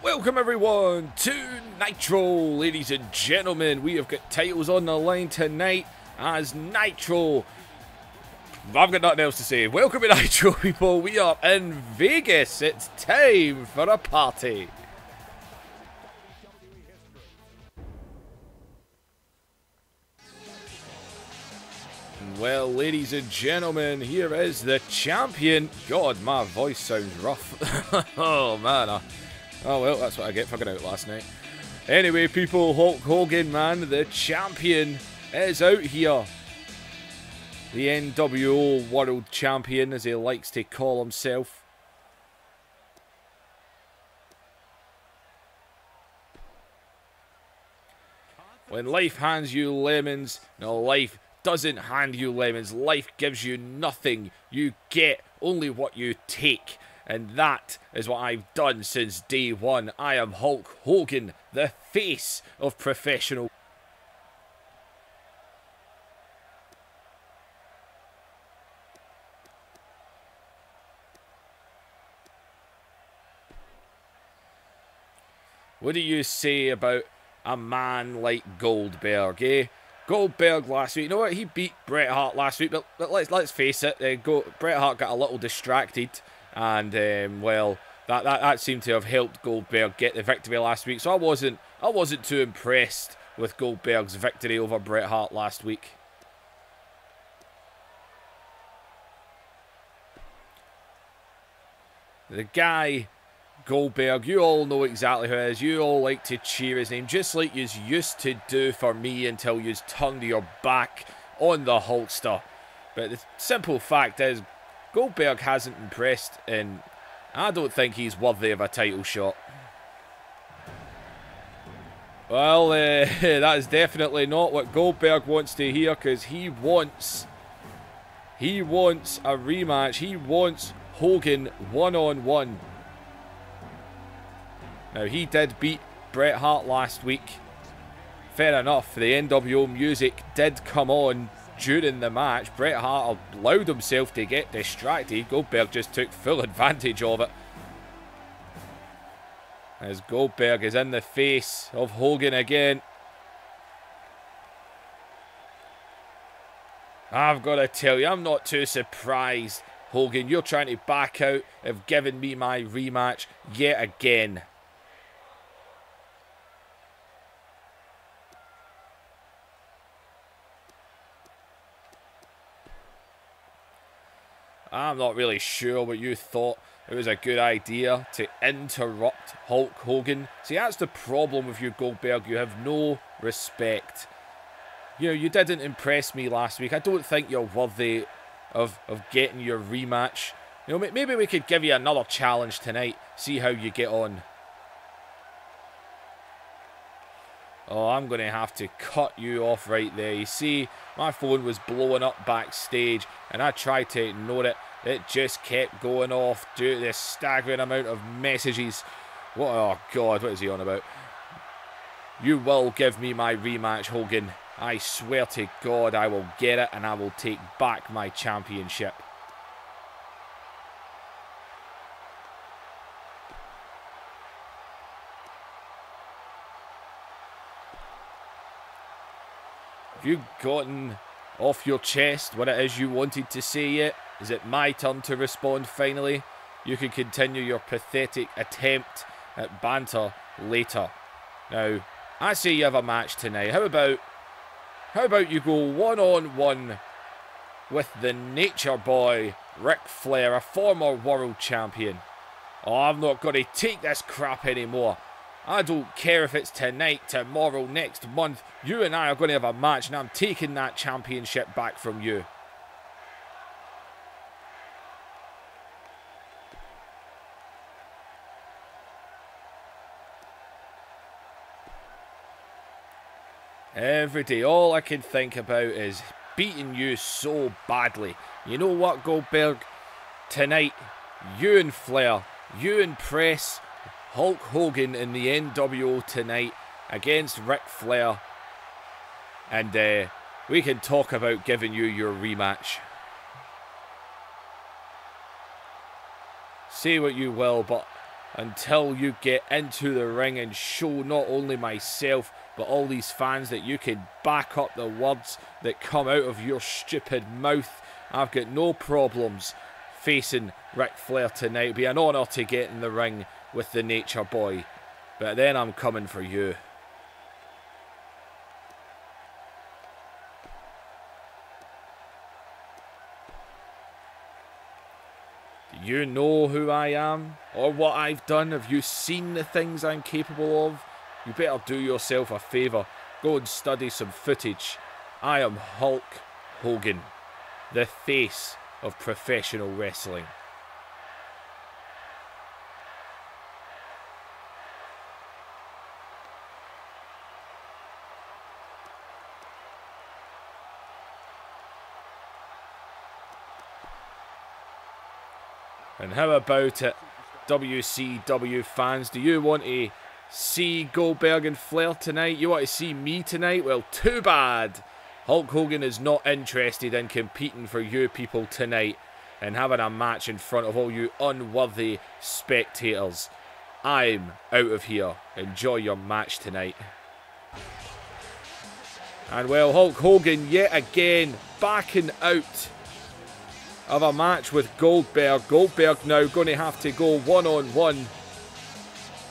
Welcome everyone to Nitro, ladies and gentlemen. We have got titles on the line tonight as Nitro. I've got nothing else to say. Welcome to Nitro, people. We are in Vegas. It's time for a party. Well, ladies and gentlemen, here is the champion. God, my voice sounds rough. Oh, man. Oh, well, that's what I get for going out last night. Anyway, people, Hulk Hogan, man, the champion, is out here. The NWO World Champion, as he likes to call himself. When life hands you lemons, no, life doesn't hand you lemons. Life gives you nothing. You get only what you take. And that is what I've done since day one. I am Hulk Hogan, the face of professional. What do you say about a man like Goldberg, eh? Goldberg last week, you know what? He beat Bret Hart last week, but let's face it, Bret Hart got a little distracted. And well, that seemed to have helped Goldberg get the victory last week. So I wasn't too impressed with Goldberg's victory over Bret Hart last week. The guy Goldberg, you all know exactly who it is. You all like to cheer his name, just like you used to do for me until you turned your back on the Hulkster. But the simple fact is, Goldberg hasn't impressed, and I don't think he's worthy of a title shot. Well, that is definitely not what Goldberg wants to hear, because he wants a rematch. He wants Hogan one-on-one. Now, he did beat Bret Hart last week. Fair enough, the NWO music did come on during the match. Bret Hart allowed himself to get distracted. Goldberg just took full advantage of it. As Goldberg is in the face of Hogan again. I've got to tell you, I'm not too surprised, Hogan. You're trying to back out of giving me my rematch yet again. I'm not really sure what you thought it was a good idea to interrupt Hulk Hogan. See, that's the problem with you, Goldberg. You have no respect. You know, you didn't impress me last week. I don't think you're worthy of getting your rematch. You know, maybe we could give you another challenge tonight. See how you get on. Oh, I'm going to have to cut you off right there. You see, my phone was blowing up backstage, and I tried to ignore it. It just kept going off due to the staggering amount of messages. What? Oh, God, what is he on about? You will give me my rematch, Hogan. I swear to God I will get it, and I will take back my championship. Have you gotten off your chest what it is you wanted to say yet? Is it my turn to respond finally? You can continue your pathetic attempt at banter later. Now, I say you have a match tonight. How about you go one-on-one with the Nature Boy, Ric Flair, a former world champion? Oh, I'm not going to take this crap anymore. I don't care if it's tonight, tomorrow, next month. You and I are going to have a match, and I'm taking that championship back from you. Every day, all I can think about is beating you so badly. You know what, Goldberg? Tonight, you and Flair, you and Press, Hulk Hogan in the NWO tonight against Ric Flair. And we can talk about giving you your rematch. Say what you will, but until you get into the ring and show not only myself but all these fans that you can back up the words that come out of your stupid mouth. I've got no problems facing Ric Flair tonight. It'll be an honour to get in the ring with the Nature Boy. But then I'm coming for you. Do you know who I am? Or what I've done? Have you seen the things I'm capable of? You better do yourself a favour. Go and study some footage. I am Hulk Hogan, the face of professional wrestling. And how about it, WCW fans? Do you want to see Goldberg and Flair tonight? You want to see me tonight? Well, too bad. Hulk Hogan is not interested in competing for you people tonight and having a match in front of all you unworthy spectators. I'm out of here. Enjoy your match tonight. And well, Hulk Hogan yet again backing out of a match with Goldberg. Goldberg now going to have to go one-on-one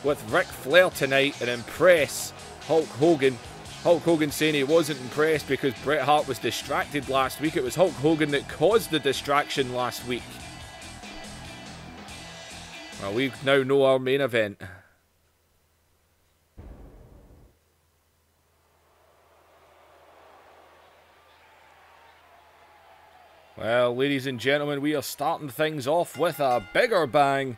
with Ric Flair tonight and impress Hulk Hogan. Hulk Hogan saying he wasn't impressed because Bret Hart was distracted last week. It was Hulk Hogan that caused the distraction last week. Well, we now know our main event. Well, ladies and gentlemen, we are starting things off with a bigger bang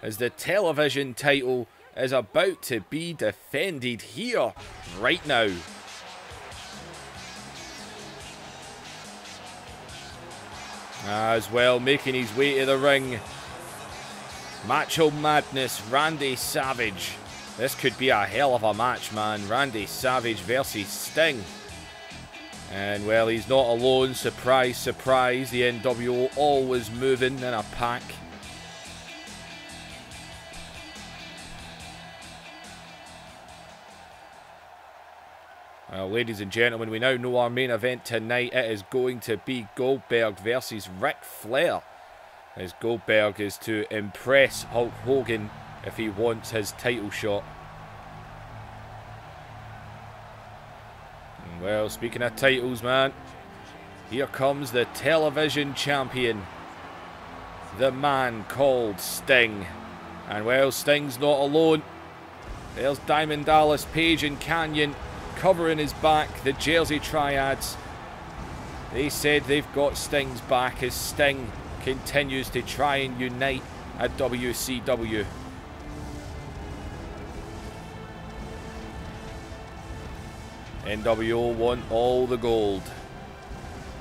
as the television title is about to be defended here right now. As well, making his way to the ring, Macho Madness, Randy Savage. This could be a hell of a match, man. Randy Savage versus Sting. And, well, he's not alone. Surprise, surprise. The NWO always moving in a pack. Well, ladies and gentlemen, we now know our main event tonight. It is going to be Goldberg versus Ric Flair. As Goldberg is to impress Hulk Hogan if he wants his title shot. Well, speaking of titles, man, here comes the television champion, the man called Sting. And, well, Sting's not alone. There's Diamond Dallas Page and Canyon covering his back, the Jersey Triads. They said they've got Sting's back as Sting continues to try and unite at WCW. NWO want all the gold.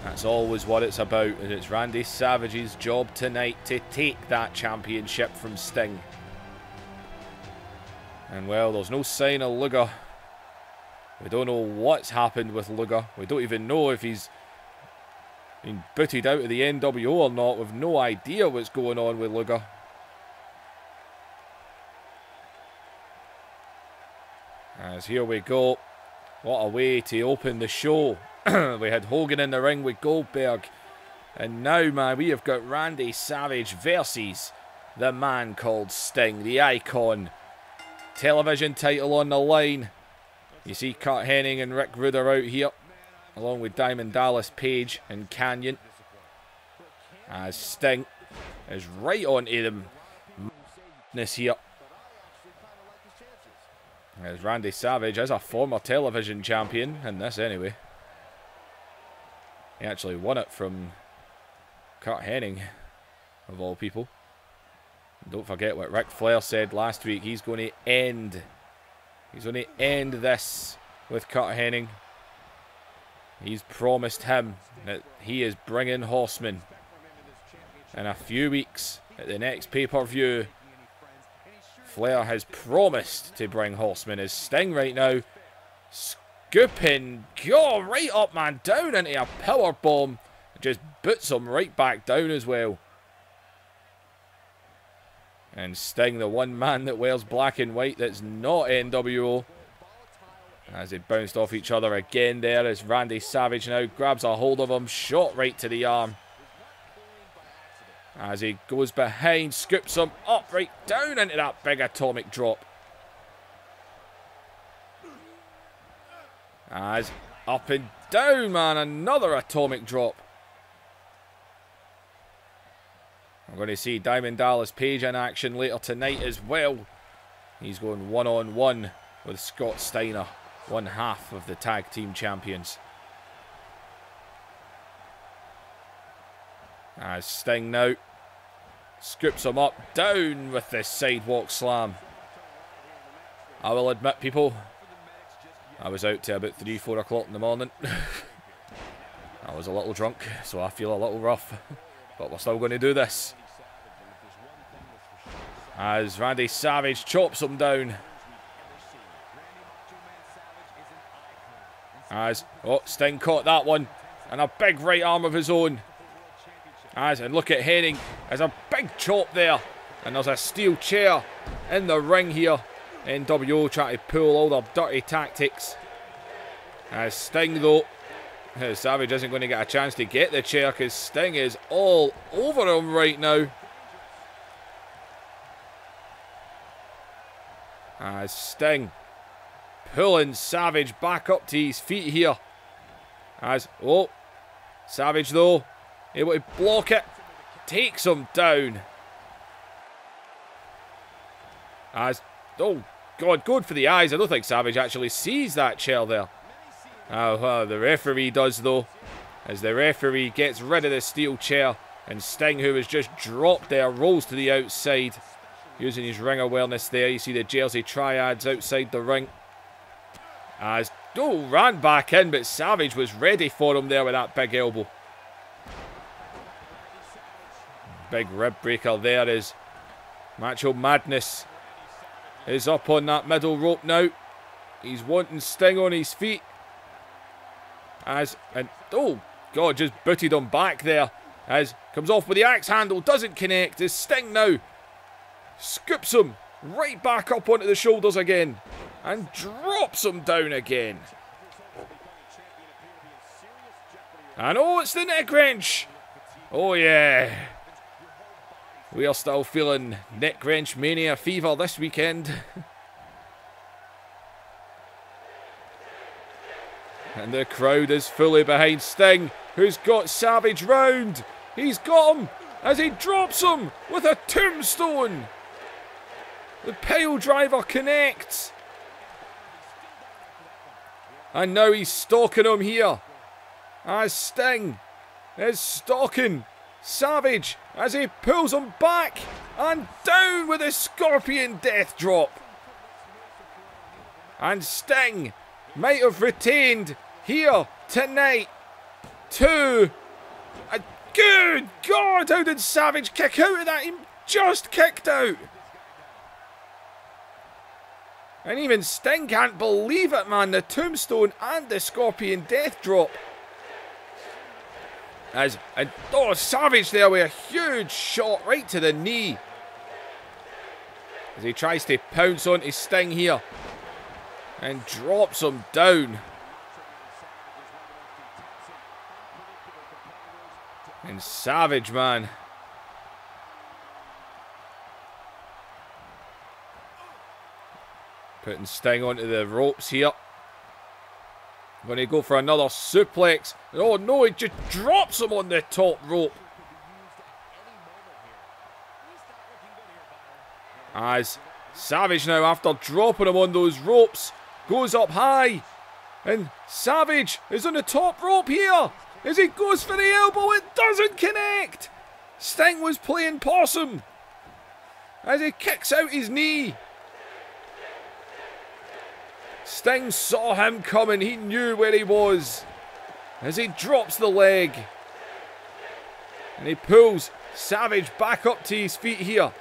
That's always what it's about, and it's Randy Savage's job tonight to take that championship from Sting. And, well, there's no sign of Liger. We don't know what's happened with Liger. We don't even know if he's been booted out of the NWO or not. We've no idea what's going on with Liger. As here we go. What a way to open the show. We had Hogan in the ring with Goldberg. And now, man, we have got Randy Savage versus the man called Sting, the icon. Television title on the line. You see Kurt Hennig and Rick Rude out here, along with Diamond Dallas Page and Canyon. As Sting is right onto them. Madness here. As Randy Savage is a former television champion, in this anyway. He actually won it from Kurt Hennig, of all people. And don't forget what Ric Flair said last week. He's going to end this with Kurt Hennig. He's promised him that he is bringing Horseman in a few weeks at the next pay-per-view. Flair has promised to bring Horseman as Sting right now. Scooping, go right up, man, down into a power bomb. Just boots him right back down as well. And Sting, the one man that wears black and white that's not NWO. As they bounced off each other again there, as Randy Savage now grabs a hold of him. Shot right to the arm. As he goes behind, scoops him up, right down into that big atomic drop. As up and down, man, another atomic drop. I'm going to see Diamond Dallas Page in action later tonight as well. He's going one-on-one with Scott Steiner, one half of the tag team champions. As Sting now scoops him up, down with the sidewalk slam. I will admit, people, I was out to about 3-4 o'clock in the morning. I was a little drunk, so I feel a little rough. But we're still going to do this. As Randy Savage chops him down. As, oh, Sting caught that one. And a big right arm of his own. And look at Hennig. There's a big chop there. And there's a steel chair in the ring here. NWO trying to pull all their dirty tactics. As Sting, though, Savage isn't going to get a chance to get the chair because Sting is all over him right now. As Sting pulling Savage back up to his feet here. As, oh, Savage though, able to block it, takes him down. As, oh God, good for the eyes. I don't think Savage actually sees that chair there. Oh, well, the referee does though. As the referee gets rid of the steel chair. And Sting, who was just dropped there, rolls to the outside. Using his ring awareness there. You see the Jersey Triads outside the ring. As, oh, ran back in, but Savage was ready for him there with that big elbow. Big rib breaker there is Macho Madness is up on that middle rope now. He's wanting Sting on his feet. As, and, oh, God, just booted him back there. As, comes off with the axe handle, doesn't connect. As Sting now scoops him right back up onto the shoulders again. And drops him down again. And oh, it's the neck wrench. Oh, yeah. We are still feeling neck wrench mania fever this weekend. And the crowd is fully behind Sting, who's got Savage round. He's got him as he drops him with a tombstone. The pile driver connects. And now he's stalking him here. As Sting is stalking Savage as he pulls him back and down with a scorpion death drop. And Sting might have retained here tonight to a good God, how did Savage kick out of that? He just kicked out. And even Sting can't believe it, man. The tombstone and the scorpion death drop. And oh, Savage there with a huge shot right to the knee. As he tries to pounce onto Sting here. And drops him down. And Savage, man. Putting Sting onto the ropes here. Going to go for another suplex. Oh no, he just drops him on the top rope. As Savage now, after dropping him on those ropes, goes up high. And Savage is on the top rope here. As he goes for the elbow, it doesn't connect. Sting was playing possum. As he kicks out his knee. Sting saw him coming. He knew where he was. As he drops the leg. And he pulls Savage back up to his feet here.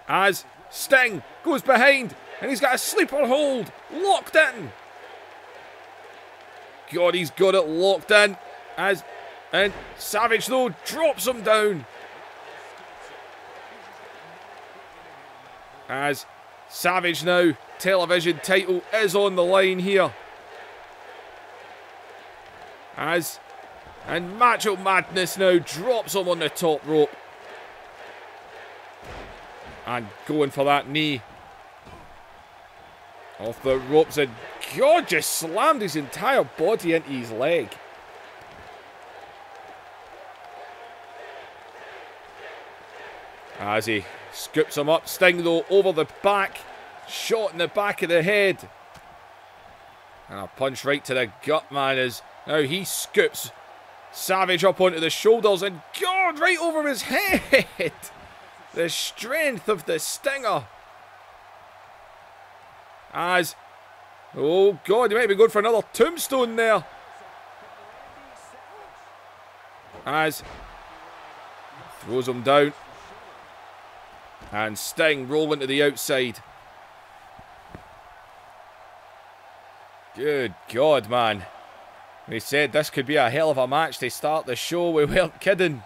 As Sting goes behind. And he's got a sleeper hold. Locked in. God, he's got it locked in. And Savage, though, drops him down. As Savage now, television title is on the line here. And Macho Madness now drops him on the top rope. And going for that knee. Off the ropes, and God just slammed his entire body into his leg. As he scoops him up. Sting though over the back. Shot in the back of the head. And a punch right to the gut, man, as now he scoops Savage up onto the shoulders, and God, right over his head. The strength of the Stinger. As, oh God, he might be going for another tombstone there. As, throws him down. And Sting rolling to the outside. Good God, man. We said this could be a hell of a match to start the show. We weren't kidding.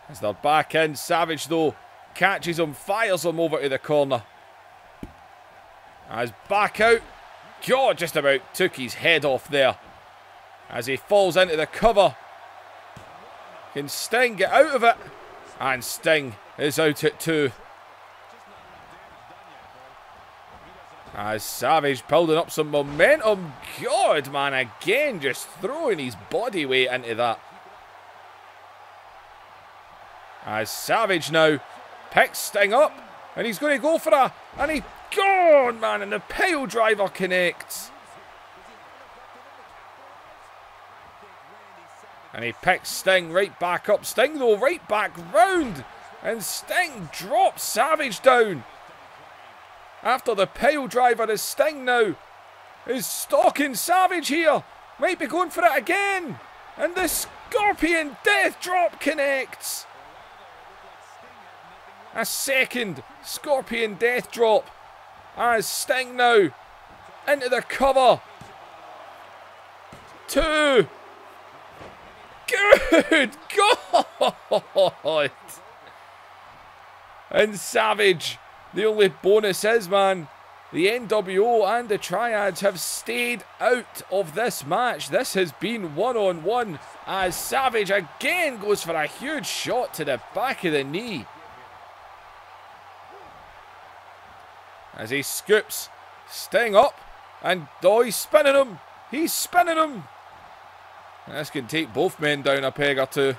As they're back in, Savage though catches him, fires him over to the corner. As back out, God just about took his head off there. As he falls into the cover. Can Sting get out of it? And Sting is out at 2. As Savage building up some momentum. God, man, again just throwing his body weight into that. As Savage now picks Sting up. And he's going to go for a... And he... God, man, and the pile driver connects. And he picks Sting right back up. Sting, though, right back round. And Sting drops Savage down. After the pile driver, is Sting now is stalking Savage here. Might be going for it again. And the Scorpion Death Drop connects. A second Scorpion Death Drop. As Sting now into the cover. 2. Good God. And Savage. The only bonus is, man, the NWO and the Triads have stayed out of this match. This has been one-on-one as Savage again goes for a huge shot to the back of the knee. As he scoops Sting up, and oh, he's spinning him. He's spinning him. This can take both men down a peg or two.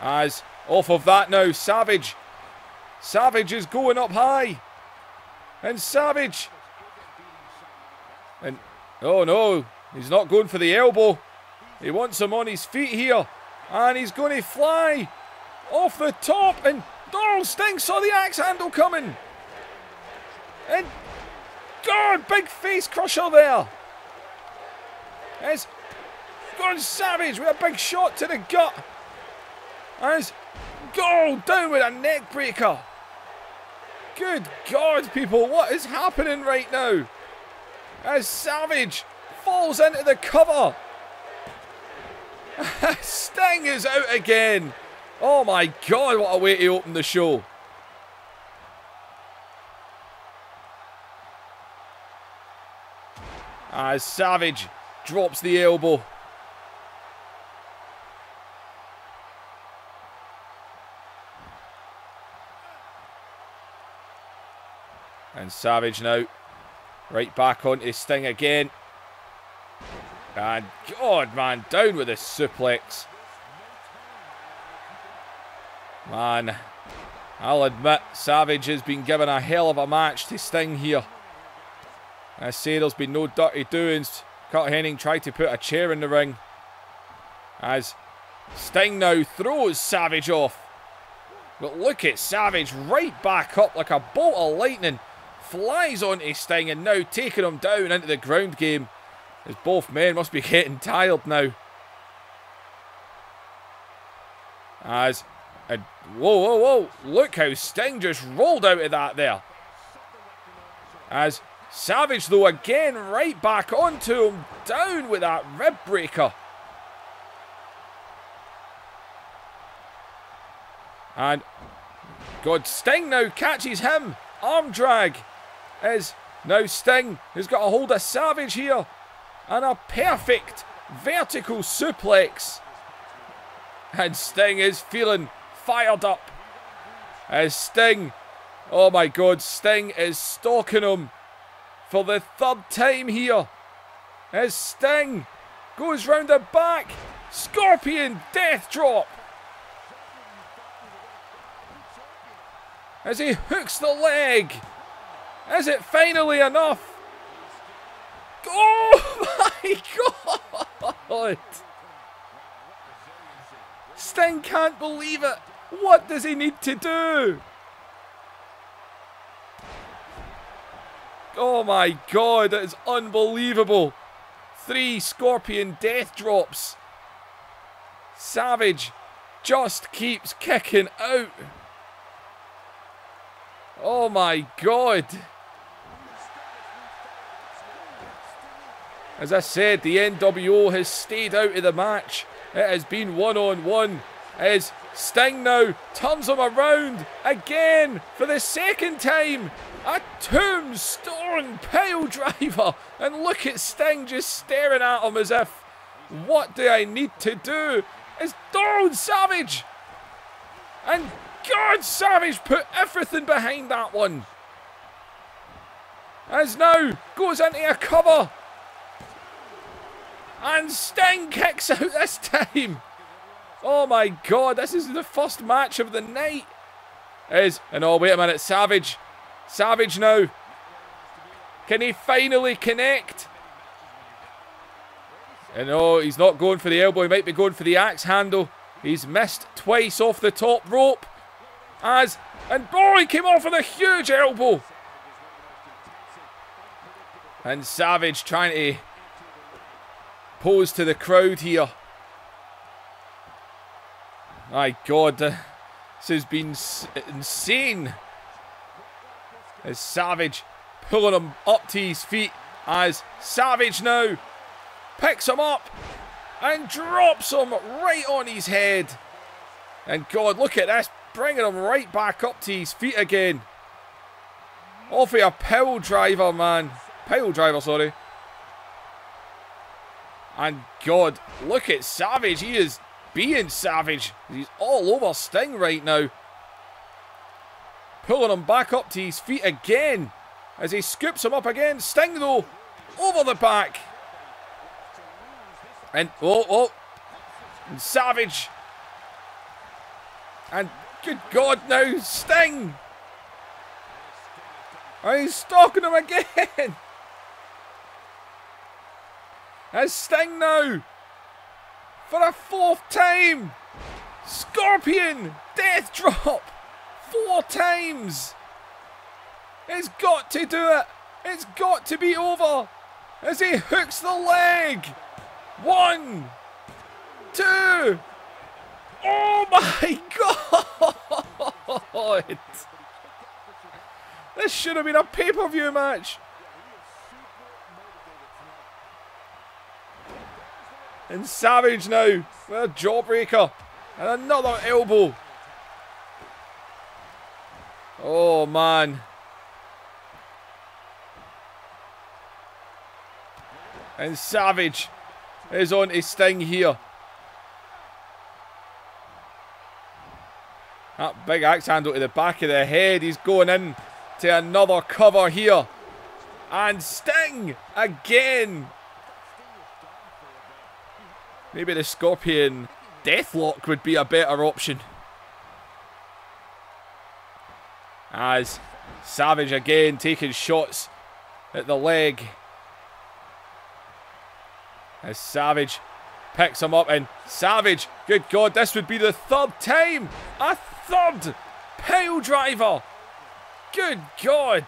As off of that now, Savage is going up high. And Savage. And oh no, he's not going for the elbow. He wants him on his feet here. And he's going to fly off the top. And oh, Sting saw the axe handle coming. And God, big face crusher there. As gone Savage with a big shot to the gut. As go down with a neck breaker. Good God, people, what is happening right now? As Savage falls into the cover. Sting is out again. Oh my God, what a way to open the show. As Savage drops the elbow. And Savage now right back onto Sting again. And God, man, down with a suplex. Man, I'll admit, Savage has been given a hell of a match to Sting here. I say there's been no dirty doings. Kurt Hennig tried to put a chair in the ring. As Sting now throws Savage off. But look at Savage right back up like a bolt of lightning. Flies onto Sting and now taking him down into the ground game. As both men must be getting tired now. As... And whoa. Look how Sting just rolled out of that there. As Savage, though, again right back onto him. Down with that rib breaker. And God, Sting now catches him. Arm drag is now Sting, who's got a hold of Savage here. And a perfect vertical suplex. And Sting is feeling fired up. As Sting, oh my God, Sting is stalking him for the third time here. As Sting goes round the back. Scorpion death drop. As he hooks the leg. Is it finally enough? Oh my God! Sting can't believe it. What does he need to do? Oh my God, that is unbelievable. 3 Scorpion death drops. Savage just keeps kicking out. Oh my God. As I said, the NWO has stayed out of the match. It has been one-on-one. As Sting now turns him around again for the second time. A tombstone pile driver. And look at Sting just staring at him as if, what do I need to do? It's down Savage. And God, Savage put everything behind that one. As now goes into a cover. And Sting kicks out this time. Oh my God, this is the first match of the night. And oh, wait a minute, Savage. Savage now. Can he finally connect? And oh, he's not going for the elbow. He might be going for the axe handle. He's missed twice off the top rope. And oh, he came off with a huge elbow. And Savage trying to pose to the crowd here. My God, this has been insane. As Savage pulling him up to his feet. As Savage now picks him up and drops him right on his head. And God, look at this, bringing him right back up to his feet again. Off of a pile driver, man. Pile driver, sorry. And God, look at Savage. He is being savage. He's all over Sting right now. Pulling him back up to his feet again. As he scoops him up again. Sting though, over the back. And and Savage. And good God now, Sting. And he's stalking him again. As Sting now, for a 4th time. Scorpion death drop. 4 times. It's got to do it. It's got to be over. As he hooks the leg. 1, 2. Oh my God. This should have been a pay-per-view match. And Savage now with a jawbreaker and another elbow. Oh man. And Savage is on to Sting here. That big axe handle to the back of the head. He's going in to another cover here. And Sting again. Maybe the Scorpion Deathlock would be a better option. As Savage again taking shots at the leg. As Savage picks him up, and Savage, good God, this would be the 3rd time. A 3rd pile driver. Good God.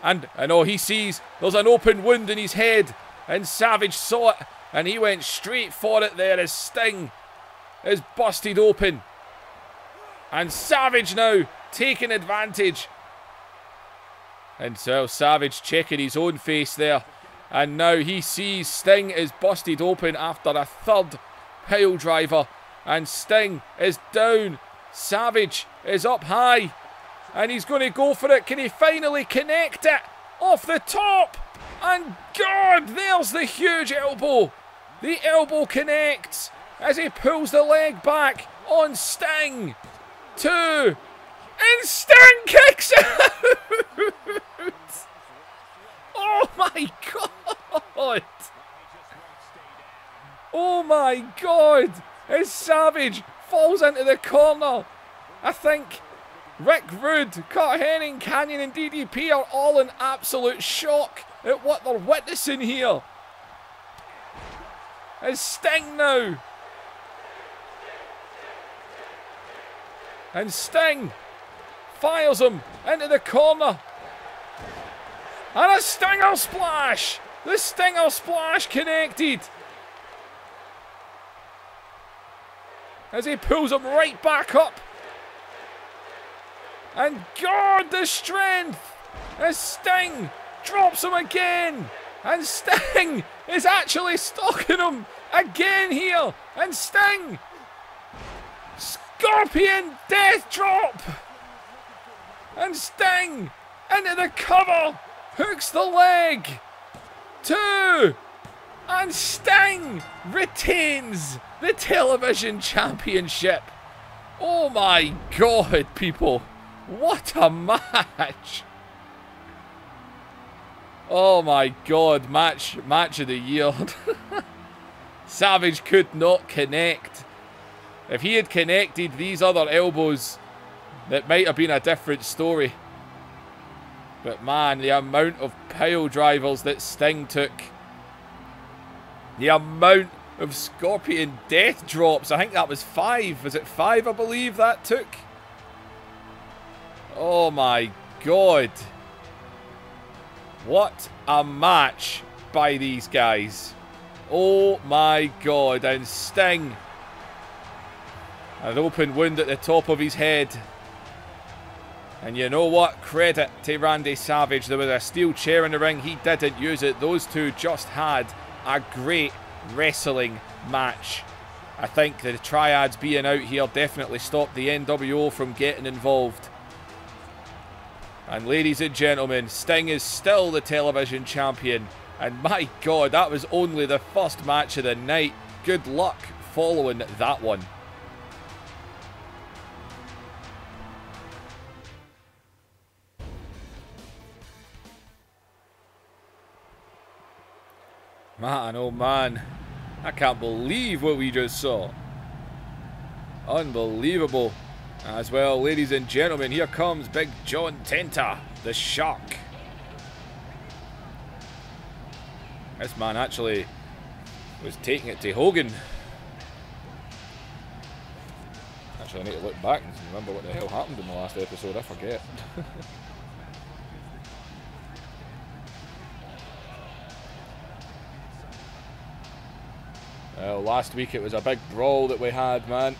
And oh, he sees there's an open wound in his head. And Savage saw it. And he went straight for it there as Sting is busted open. And Savage now taking advantage. And so Savage checking his own face there. And now he sees Sting is busted open after a 3rd pile driver. And Sting is down. Savage is up high. And he's going to go for it. Can he finally connect it? Off the top. And God, there's the huge elbow. The elbow connects as he pulls the leg back on Sting. 2. And Sting kicks out. Oh my God. Oh my God. As Savage falls into the corner. I think Rick Rude, Kurt Hennig, Canyon and DDP are all in absolute shock at what they're witnessing here. As Sting now. And Sting fires him into the corner. And a Stinger splash. The Stinger splash connected. As he pulls him right back up. And God, the strength. As Sting drops him again. And Sting is actually stalking him again here. And Sting. Scorpion death drop. And Sting into the cover. Hooks the leg. 2. And Sting retains the television championship. Oh my God, people. What a match. Oh my God, match of the year. Savage could not connect. If he had connected these other elbows, that might have been a different story. But man, the amount of pile drivers that Sting took. The amount of Scorpion death drops. I think that was 5. Was it 5, I believe, that took? Oh my God. What a match by these guys. Oh my God. And Sting. An open wound at the top of his head. And you know what? Credit to Randy Savage. There was a steel chair in the ring. He didn't use it. Those two just had a great wrestling match. I think the triads being out here definitely stopped the NWO from getting involved. And ladies and gentlemen, Sting is still the television champion. And my God, that was only the first match of the night. Good luck following that one. Man, oh man, I can't believe what we just saw. Unbelievable. As well, ladies and gentlemen, here comes Big John Tenta, the Shark. This man actually was taking it to Hogan. Actually, I need to look back and remember what the hell happened in the last episode. I forget. Well, last week it was a big brawl that we had, man.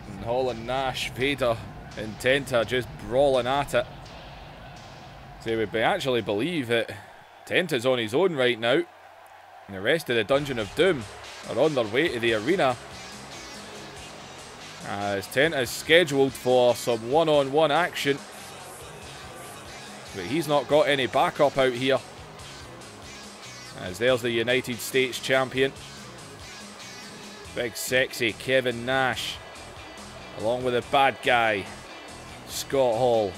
And Hall and Nash, Vito and Tenta just brawling at it. So we actually believe that Tenta's on his own right now. And the rest of the Dungeon of Doom are on their way to the arena. As Tenta's scheduled for some one-on-one action. But he's not got any backup out here. As there's the United States champion. Big sexy Kevin Nash. Along with the bad guy, Scott Hall.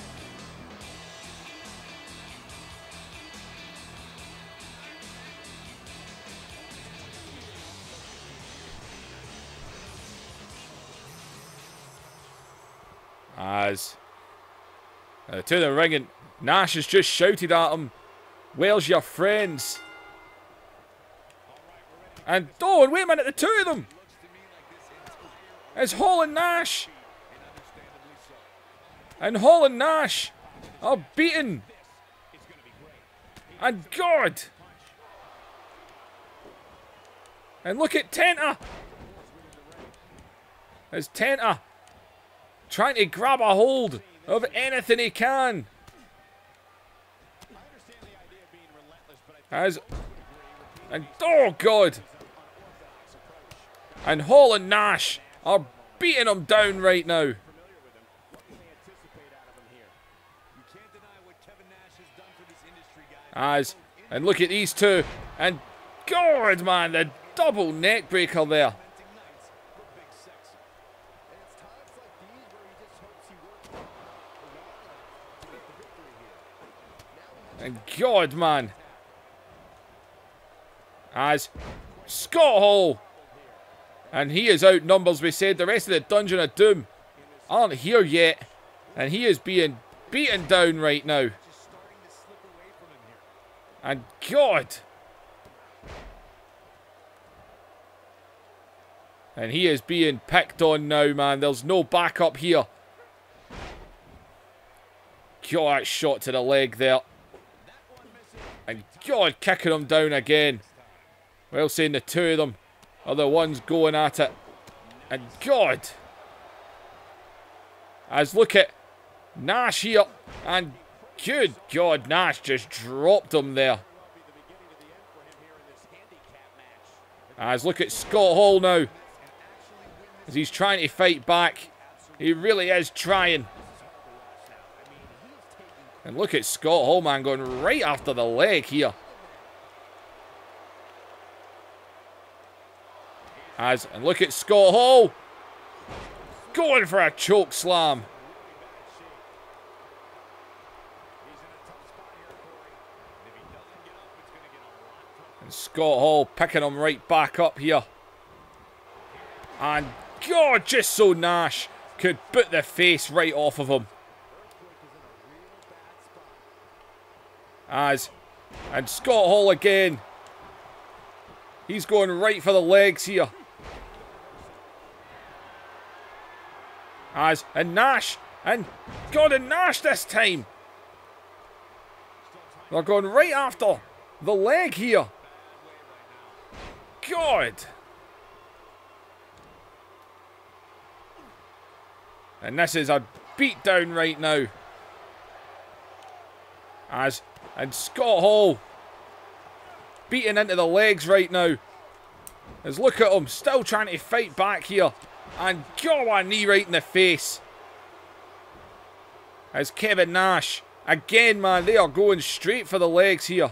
As to the ring, and Nash has just shouted at him, "Where's your friends?" And oh, and wait a minute, the two of them. It's Hall and Nash. And Hall and Nash are beaten. And God. And look at Tenta. There's Tenta trying to grab a hold of anything he can. And oh God. And Hall and Nash are beating him down right now. And look at these two. And God, man, the double neck breaker there. And God, man. As Scott Hall. And he is outnumbered, as we said. The rest of the Dungeon of Doom aren't here yet. And he is being beaten down right now. And God. And he is being picked on now, man. There's no backup here. God, that shot to the leg there. And God, kicking him down again. Well, saying the two of them are the ones going at it. And God. As look at Nash here. And good God, Nash just dropped him there. As look at Scott Hall now. As he's trying to fight back. He really is trying. And look at Scott Hall, man, going right after the leg here. And look at Scott Hall. Going for a choke slam. And Scott Hall picking him right back up here. And God, just so Nash could boot the face right off of him. And Scott Hall again. He's going right for the legs here. And Nash. And God, and Nash this time. They're going right after the leg here. God. And this is a beatdown right now. And Scott Hall beating into the legs right now. As look at him, still trying to fight back here. And God, a knee right in the face. As Kevin Nash, again, man, they are going straight for the legs here.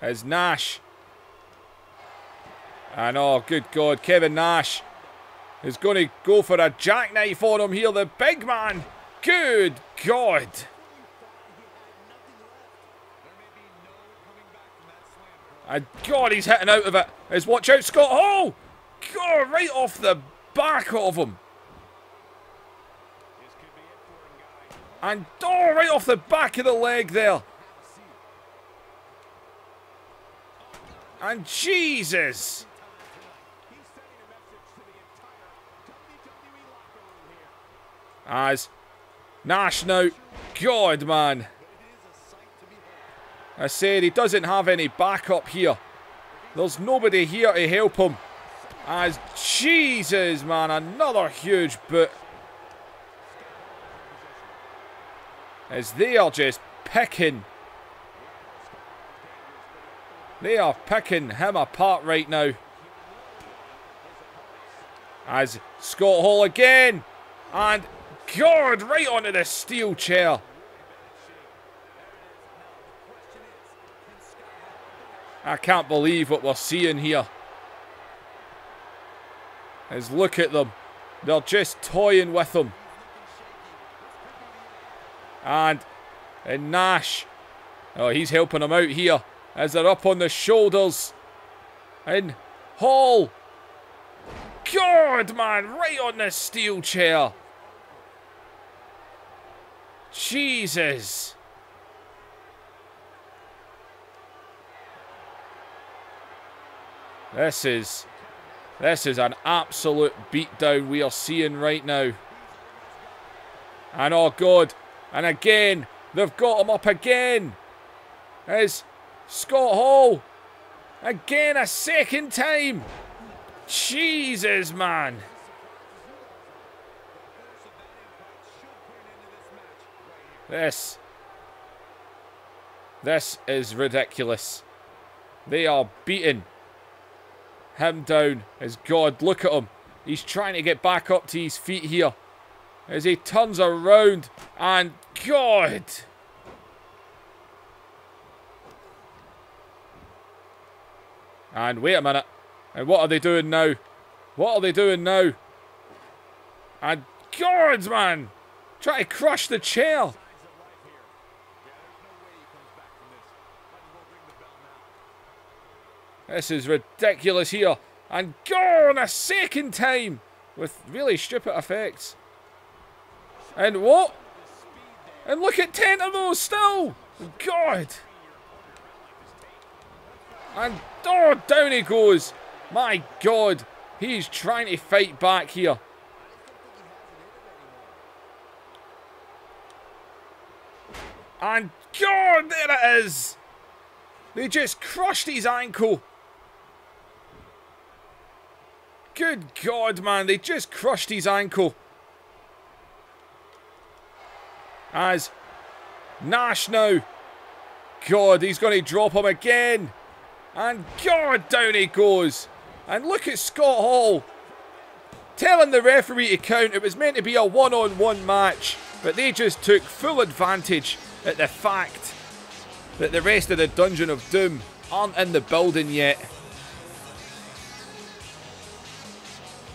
As Nash. And oh, good God, Kevin Nash is going to go for a jackknife on him here, the big man. Good God. And God, he's hitting out of it. As watch out, Scott Hall. God, right off the back of him. And oh, right off the back of the leg there. And Jesus. As Nash now. God, man. I said he doesn't have any backup here. There's nobody here to help him. As Jesus, man, another huge boot. As they are just picking. They are picking him apart right now. As Scott Hall again. And God, right onto the steel chair. I can't believe what we're seeing here. As look at them. They're just toying with him. And Nash. Oh, he's helping him out here. As they're up on the shoulders. And Hall. God, man. Right on the steel chair. Jesus. This is an absolute beatdown we are seeing right now. And oh God. And again, they've got him up again. As Scott Hall. Again, a second time. Jesus, man. This is ridiculous. They are beating him down. As God, look at him. He's trying to get back up to his feet here. as he turns around. And God. And wait a minute. And what are they doing now? What are they doing now? And God, man. Try to crush the chair. This is ridiculous here. And go on a second time with really stupid effects. And what? And look at 10 of those still. God. And oh, down he goes. My God. He's trying to fight back here. And God, there it is. They just crushed his ankle. Good God, man. They just crushed his ankle. As Nash now. God, he's going to drop him again. And God, down he goes. And look at Scott Hall telling the referee to count. It was meant to be a one-on-one match, but they just took full advantage at the fact that the rest of the Dungeon of Doom aren't in the building yet.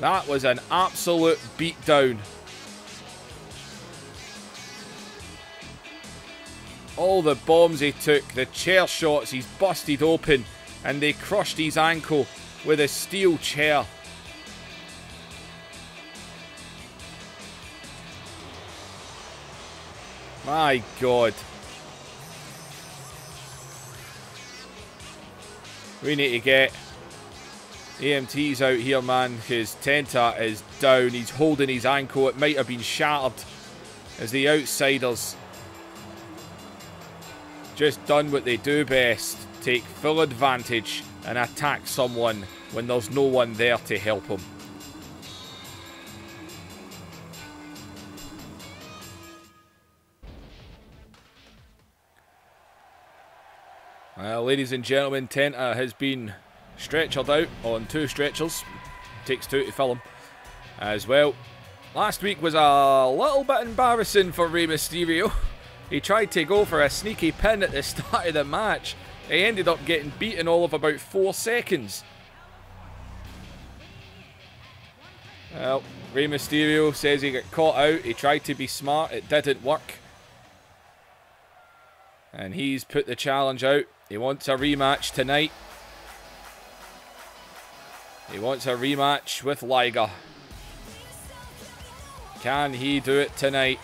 That was an absolute beatdown. All the bombs he took, the chair shots, he's busted open, and they crushed his ankle with a steel chair. My God. We need to get EMTs out here, man, because Tenta is down. He's holding his ankle. It might have been shattered as the outsiders just done what they do best. Take full advantage and attack someone when there's no one there to help him. Well, ladies and gentlemen, Tenta has been stretchered out on 2 stretchers. Takes 2 to fill him as well. Last week was a little bit embarrassing for Rey Mysterio. He tried to go for a sneaky pin at the start of the match. He ended up getting beaten all of about 4 seconds. Well, Rey Mysterio says he got caught out. He tried to be smart. It didn't work. And he's put the challenge out. He wants a rematch tonight. He wants a rematch with Liger. Can he do it tonight?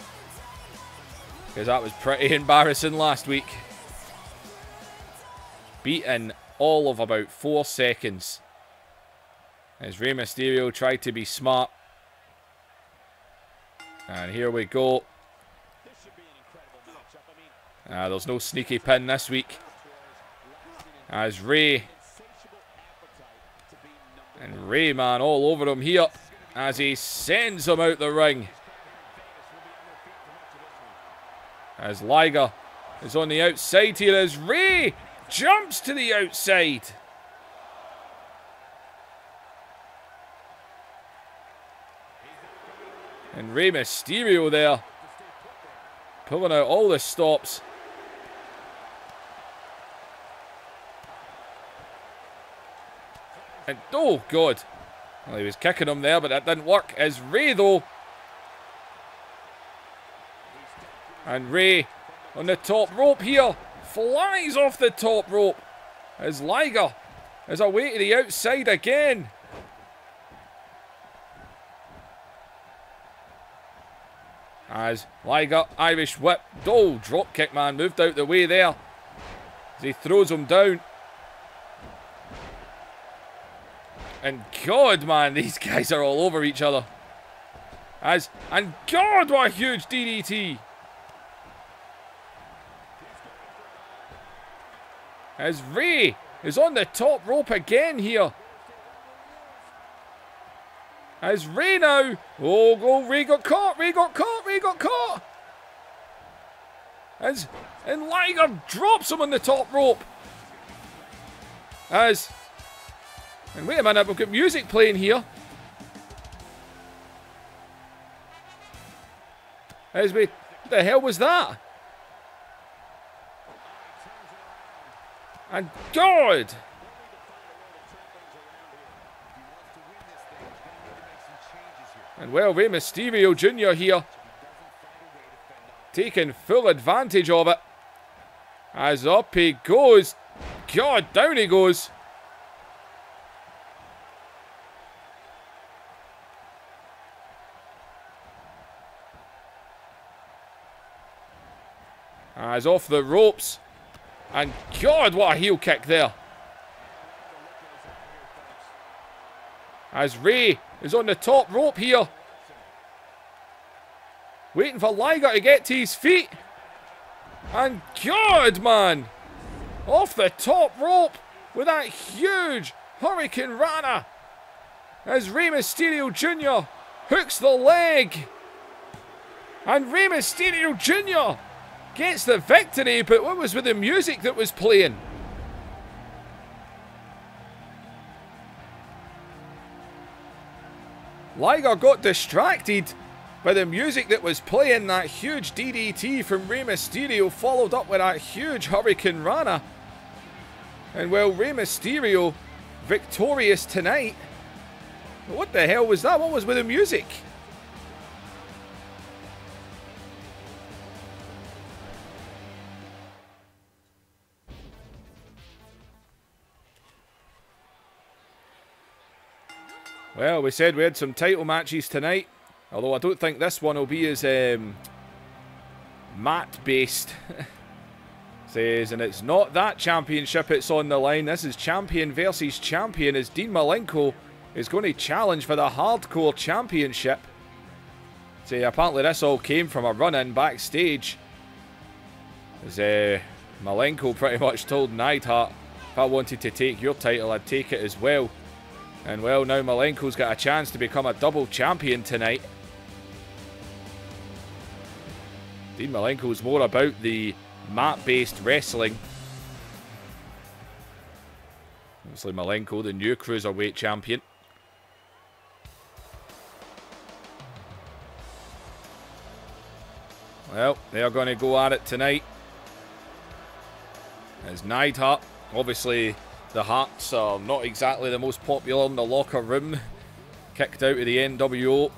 Because that was pretty embarrassing last week. Beaten all of about 4 seconds. As Rey Mysterio tried to be smart. And here we go. There's no sneaky pin this week. As Rey. And Rey, man, all over him here. As he sends him out the ring. As Liger is on the outside here. As Rey jumps to the outside. And Rey Mysterio there. Pulling out all the stops. And oh God. Well, he was kicking him there, but that didn't work. As Rey though. And Rey on the top rope here. Flies off the top rope. As Liger is away to the outside again. As Liger, Irish whip. Oh, drop kick, man. Moved out the way there. As he throws him down. And God, man, these guys are all over each other. And God, what a huge DDT. As Rey is on the top rope again here. As Rey now. Oh, go, Rey got caught, Rey got caught, Rey got caught. And Liger drops him on the top rope. And wait a minute, we've got music playing here. As we... What the hell was that? And God! And well, Rey Mysterio Jr. here, taking full advantage of it. As up he goes. God, down he goes. As off the ropes. And God, what a heel kick there. As Rey is on the top rope here. Waiting for Liger to get to his feet. And God, man. Off the top rope with that huge Hurricane Rana. As Rey Mysterio Jr. hooks the leg. And Rey Mysterio Jr. gets the victory, but what was with the music that was playing? Liger got distracted by the music that was playing. That huge DDT from Rey Mysterio followed up with that huge Hurricane Rana. And well, Rey Mysterio victorious tonight. What the hell was that? What was with the music? Well, we said we had some title matches tonight, although I don't think this one will be as mat-based. Says, and it's not that championship it's on the line. This is champion versus champion, as Dean Malenko is going to challenge for the Hardcore Championship. Say, apparently this all came from a run-in backstage. As Malenko pretty much told Neidhart, if I wanted to take your title, I'd take it as well. And well, now Malenko's got a chance to become a double champion tonight. Dean Malenko's more about the mat-based wrestling. Obviously Malenko, the new cruiserweight champion. Well, they are going to go at it tonight. As Neidhart, obviously the Hearts are not exactly the most popular in the locker room. Kicked out of the NWO.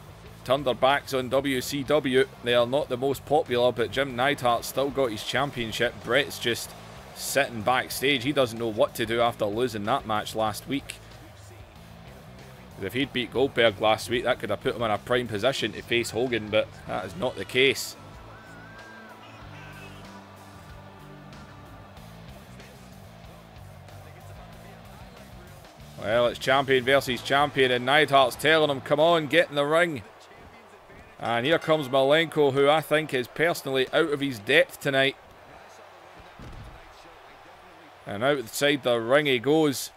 Turned their backs on WCW. They are not the most popular, but Jim Neidhart still got his championship. Brett's just sitting backstage. He doesn't know what to do after losing that match last week. If he'd beat Goldberg last week, that could have put him in a prime position to face Hogan, but that is not the case. Well, it's champion versus champion, and Neidhart's telling him, come on, get in the ring. And here comes Malenko, who I think is personally out of his depth tonight. And outside the ring he goes.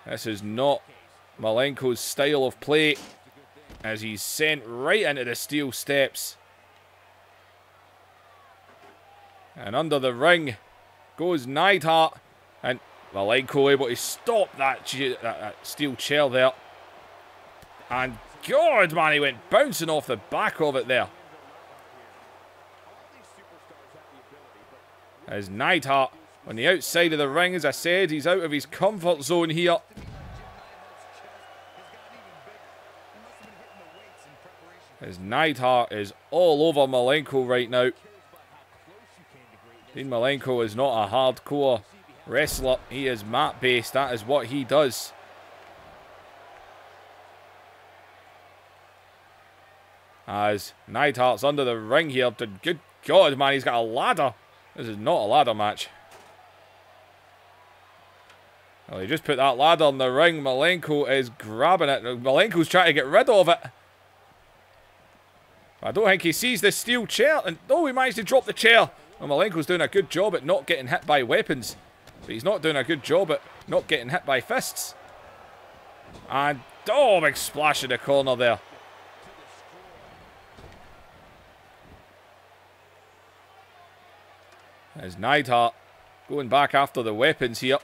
This is not Malenko's style of play, as he's sent right into the steel steps. And under the ring goes Neidhart, and Malenko able to stop that steel chair there. And God, man, he went bouncing off the back of it there. As Neidhart on the outside of the ring, as I said, he's out of his comfort zone here. As Neidhart is all over Malenko right now. Dean Malenko is not a hardcore wrestler. He is mat-based. That is what he does. As Neidhart's under the ring here. Good God, man, he's got a ladder. This is not a ladder match. Well, he just put that ladder in the ring. Malenko is grabbing it. Malenko's trying to get rid of it. I don't think he sees the steel chair. And oh, he managed to drop the chair. Well, Malenko's doing a good job at not getting hit by weapons. But he's not doing a good job at not getting hit by fists. And oh, big splash in the corner there. There's Neidhart going back after the weapons here.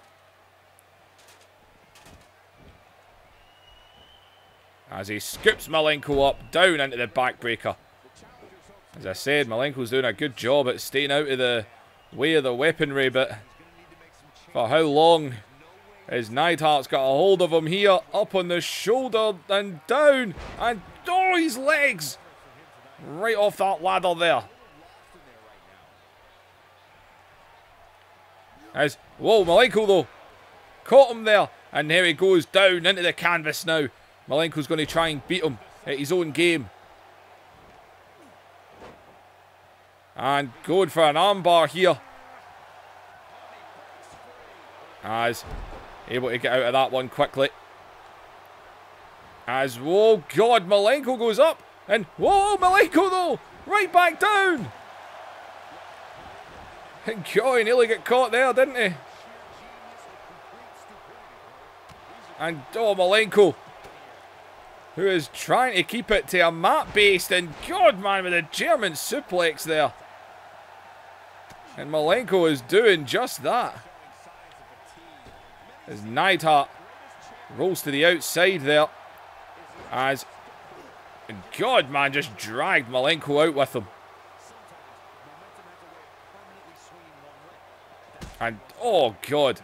As he scoops Malenko up, down into the backbreaker. As I said, Malenko's doing a good job at staying out of the way of the weaponry, but for how long is Neidhart's got a hold of him here, up on the shoulder and down, and oh, his legs! Right off that ladder there. As, whoa, Malenko though, caught him there, and there he goes down into the canvas now. Malenko's going to try and beat him at his own game. And going for an armbar here. As able to get out of that one quickly. As, whoa, God, Malenko goes up. And, whoa, Malenko though, right back down. And God, he nearly got caught there, didn't he? And, oh, Malenko, who is trying to keep it to a mat based. And, God, man, with a German suplex there. And Malenko is doing just that. As Neidhart rolls to the outside there. As, God, man, just dragged Malenko out with him. And, oh, God.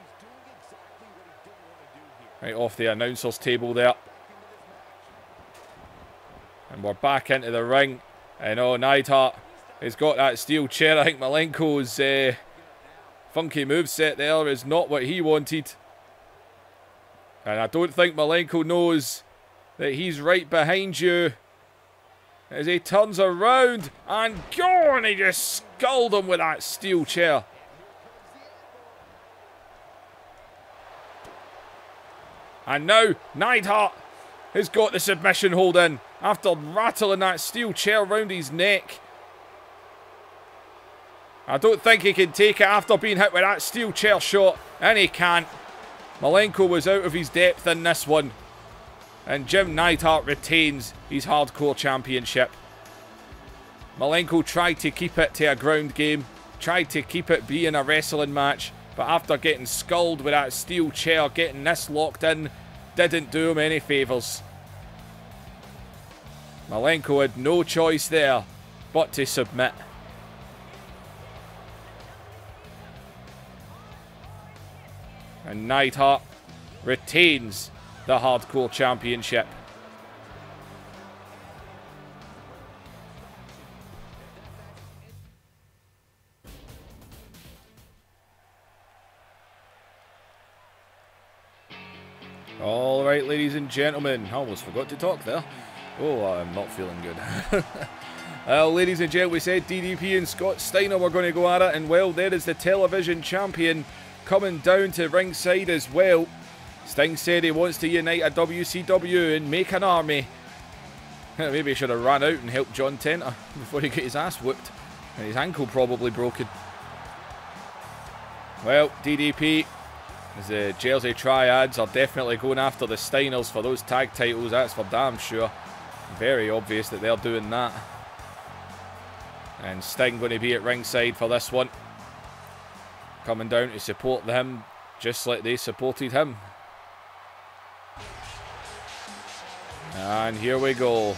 Right off the announcer's table there. And we're back into the ring. And, oh, Neidhart has got that steel chair. I think Malenko's funky moveset there is not what he wanted. And I don't think Malenko knows that he's right behind you. As he turns around and go, and he just sculled him with that steel chair. And now Neidhart has got the submission hold in after rattling that steel chair round his neck. I don't think he can take it after being hit with that steel chair shot, and he can't. Malenko was out of his depth in this one. And Jim Neidhart retains his Hardcore Championship. Malenko tried to keep it to a ground game, tried to keep it being a wrestling match, but after getting sculled with that steel chair, getting this locked in, didn't do him any favours. Malenko had no choice there but to submit. And Neidhart retains the Hardcore Championship. Alright, ladies and gentlemen, I almost forgot to talk there. Oh, I'm not feeling good. Ladies and gentlemen, we said DDP and Scott Steiner were going to go at it, and well, there is the television champion coming down to ringside as well. Sting said he wants to unite a WCW and make an army. Maybe he should have ran out and helped John Tenta before he got his ass whooped. And his ankle probably broken. Well, DDP, as the Jersey Triads are definitely going after the Steiners for those tag titles, that's for damn sure. Very obvious that they're doing that. And Sting going to be at ringside for this one. Coming down to support them just like they supported him. And here we go.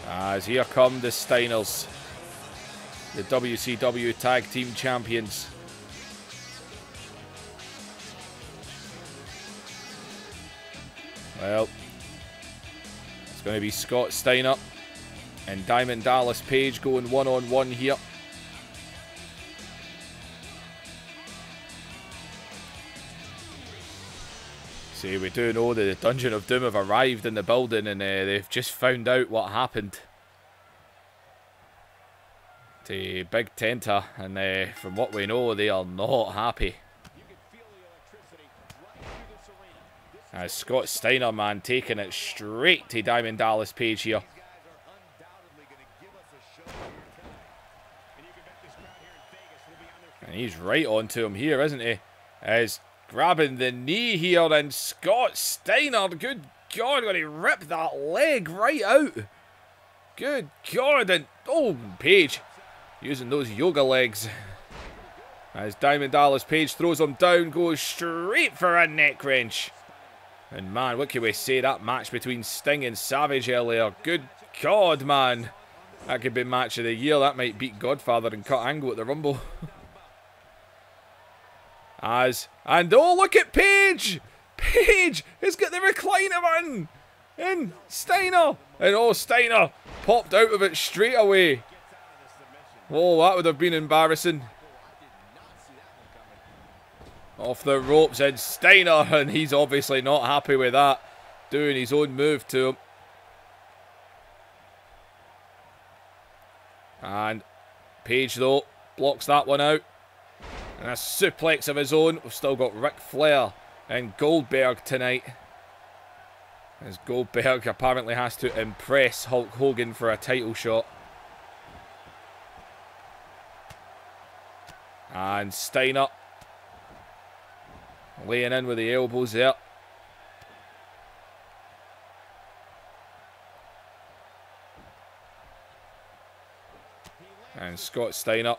As here come the Steiners, the WCW Tag Team Champions. Well, it's going to be Scott Steiner and Diamond Dallas Page going one-on-one here. See, we do know that the Dungeon of Doom have arrived in the building, and they've just found out what happened to Big Tenta, and from what we know, they are not happy. As Scott Steiner, man, taking it straight to Diamond Dallas Page here. And he's right onto him here, isn't he? As grabbing the knee here, and Scott Steiner, good God, going to rip that leg right out. Good God, and oh, Page using those yoga legs. As Diamond Dallas Page throws him down, goes straight for a neck wrench. And man, what can we say? That match between Sting and Savage earlier. Good God, man. That could be match of the year. That might beat Godfather and Kurt Angle at the Rumble. And oh, look at Paige! Paige has got the recliner in! And Steiner! And oh, Steiner popped out of it straight away. Oh, that would have been embarrassing. Off the ropes, and Steiner, and he's obviously not happy with that. Doing his own move to him. And Paige, though, blocks that one out. And a suplex of his own. We've still got Ric Flair and Goldberg tonight. As Goldberg apparently has to impress Hulk Hogan for a title shot. And Steiner laying in with the elbows there. And Scott Steiner.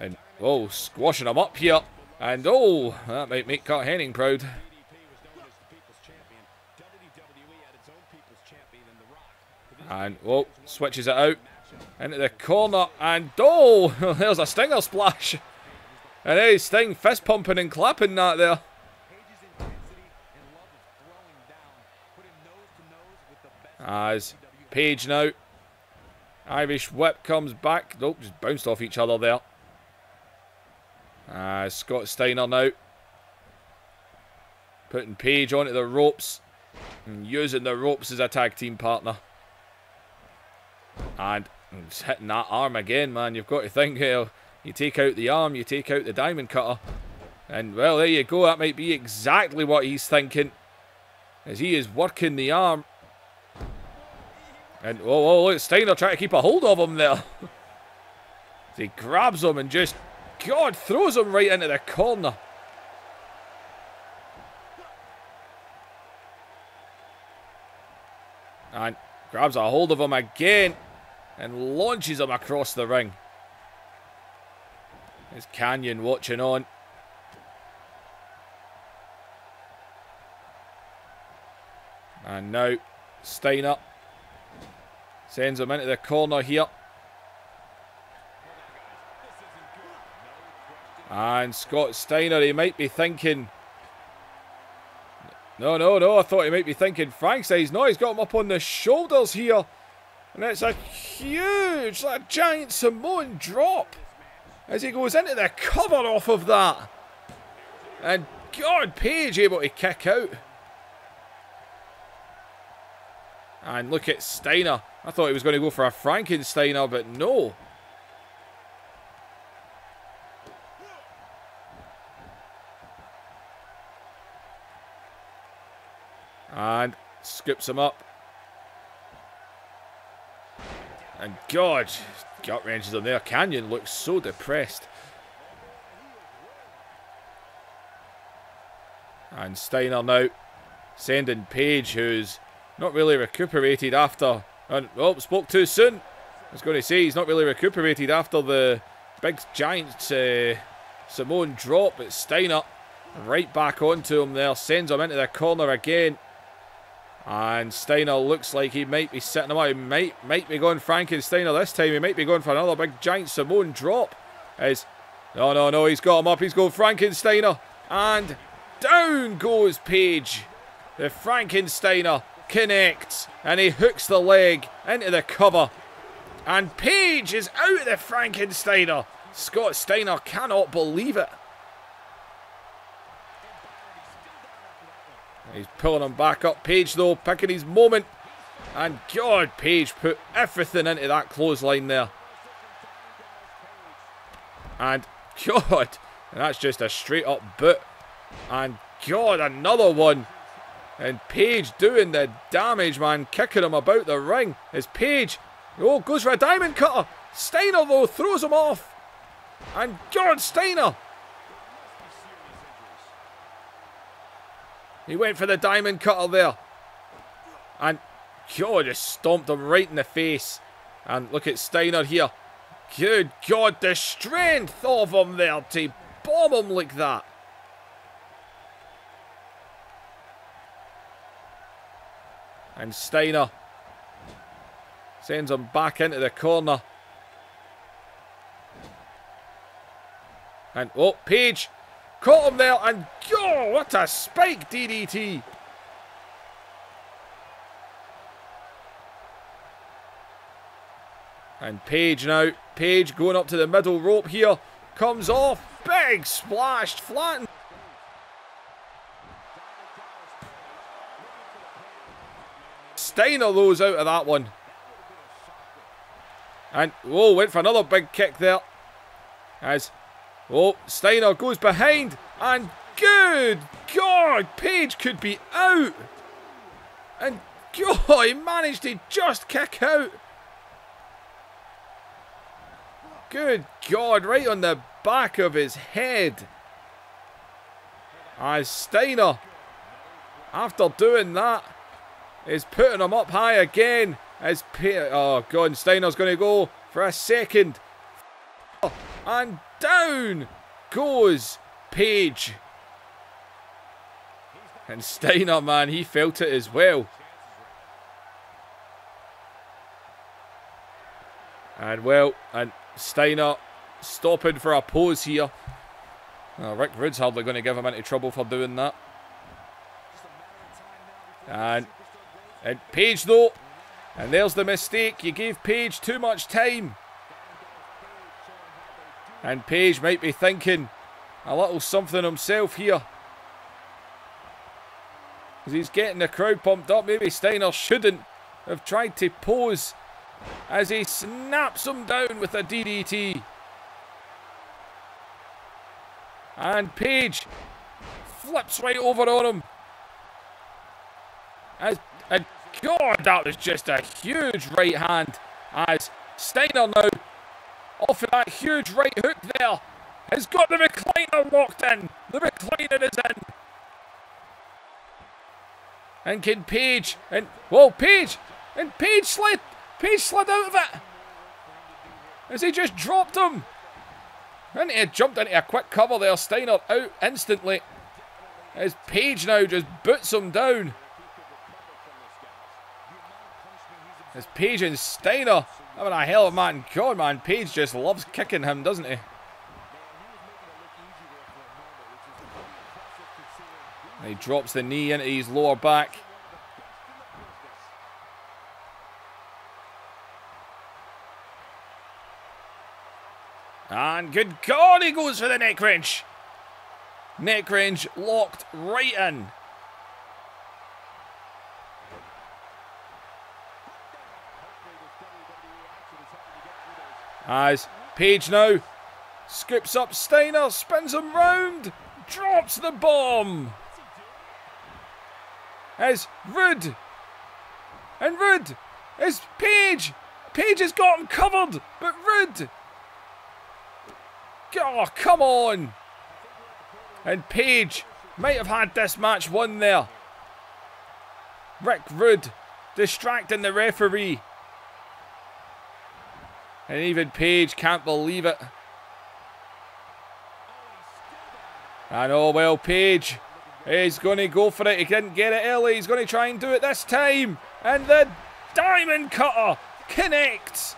And oh, squashing him up here. And oh, that might make Kurt Hennig proud. And oh, switches it out into the corner. And oh, there's a Stinger splash. And hey, Sting fist pumping and clapping that there. As Paige now. Irish whip comes back. Nope, just bounced off each other there. Scott Steiner now. Putting Paige onto the ropes. And using the ropes as a tag team partner. And he's hitting that arm again, man. You've got to think, you take out the arm, you take out the diamond cutter. And, well, there you go. That might be exactly what he's thinking. As he is working the arm. And, oh, look, Steiner trying to keep a hold of him there. He grabs him and just, God, throws him right into the corner. And grabs a hold of him again. And launches him across the ring. There's Canyon watching on. And now Steiner sends him into the corner here. And Scott Steiner, he might be thinking... No, I thought he might be thinking Frank size. No, he's got him up on the shoulders here. And it's a huge, like a giant Samoan drop. As he goes into the cover off of that. And God, Paige able to kick out. And look at Steiner. I thought he was going to go for a Frankensteiner, but no. And scoops him up. And God, gut wrenches him there. Canyon looks so depressed. And Steiner now sending Paige, who's not really recuperated after... And, oh, spoke too soon. I was going to say he's not really recuperated after the big giant Samoan drop. But Steiner right back onto him there. Sends him into the corner again. And Steiner looks like he might be sitting him out. He might be going Frankensteiner this time. He might be going for another big giant Samoan drop. No, he's got him up. He's going Frankensteiner. And down goes Paige. The Frankensteiner connects. And he hooks the leg into the cover. And Paige is out of the Frankensteiner. Scott Steiner cannot believe it. He's pulling him back up. Paige, though, picking his moment. And God, Paige put everything into that clothesline there. And God, and that's just a straight up boot. And God, another one. And Paige doing the damage, man. Kicking him about the ring. As Paige, oh, goes for a diamond cutter. Steiner, though, throws him off. And God, Steiner. He went for the diamond cutter there. And God, just stomped him right in the face. And look at Steiner here. Good God, the strength of him there to bomb him like that. And Steiner sends him back into the corner. And, oh, Page caught him there, and, oh, what a spike DDT. And Page now, Page going up to the middle rope here, comes off, big splash, flattened. Steiner throws out of that one. And, oh, went for another big kick there. As, oh, Steiner goes behind. And, good God, Page could be out. And, oh, he managed to just kick out. Good God, right on the back of his head. As Steiner, after doing that, is putting him up high again. As oh God, Steiner's going to go for a second. And down goes Page. And Steiner, man, he felt it as well. And well, and Steiner stopping for a pose here. Rick Rude's hardly going to give him into trouble for doing that. And Page though, and there's the mistake. You gave Page too much time. And Page might be thinking a little something himself here. Because he's getting the crowd pumped up. Maybe Steiner shouldn't have tried to pose as he snaps him down with a DDT. And Page flips right over on him. And God, that was just a huge right hand. As Steiner now, off of that huge right hook there, has got the recliner locked in. The recliner is in. And can Page, and, whoa, Page slid out of it. As he just dropped him. And he jumped into a quick cover there. Steiner out instantly. As Page now just boots him down. As Page and Steiner having a hell of a man. God, man, Page just loves kicking him, doesn't he? And he drops the knee into his lower back. And good God, he goes for the neck wrench. Neck wrench locked right in. As Page now scoops up Steiner, spins him round, drops the bomb. As Rude, and Rude is Page. Page has got him covered, but Rude. Oh, come on. And Page might have had this match won there. Rick Rude distracting the referee. And even Page can't believe it. And oh well, Page is going to go for it. He didn't get it early. He's going to try and do it this time. And the diamond cutter connects.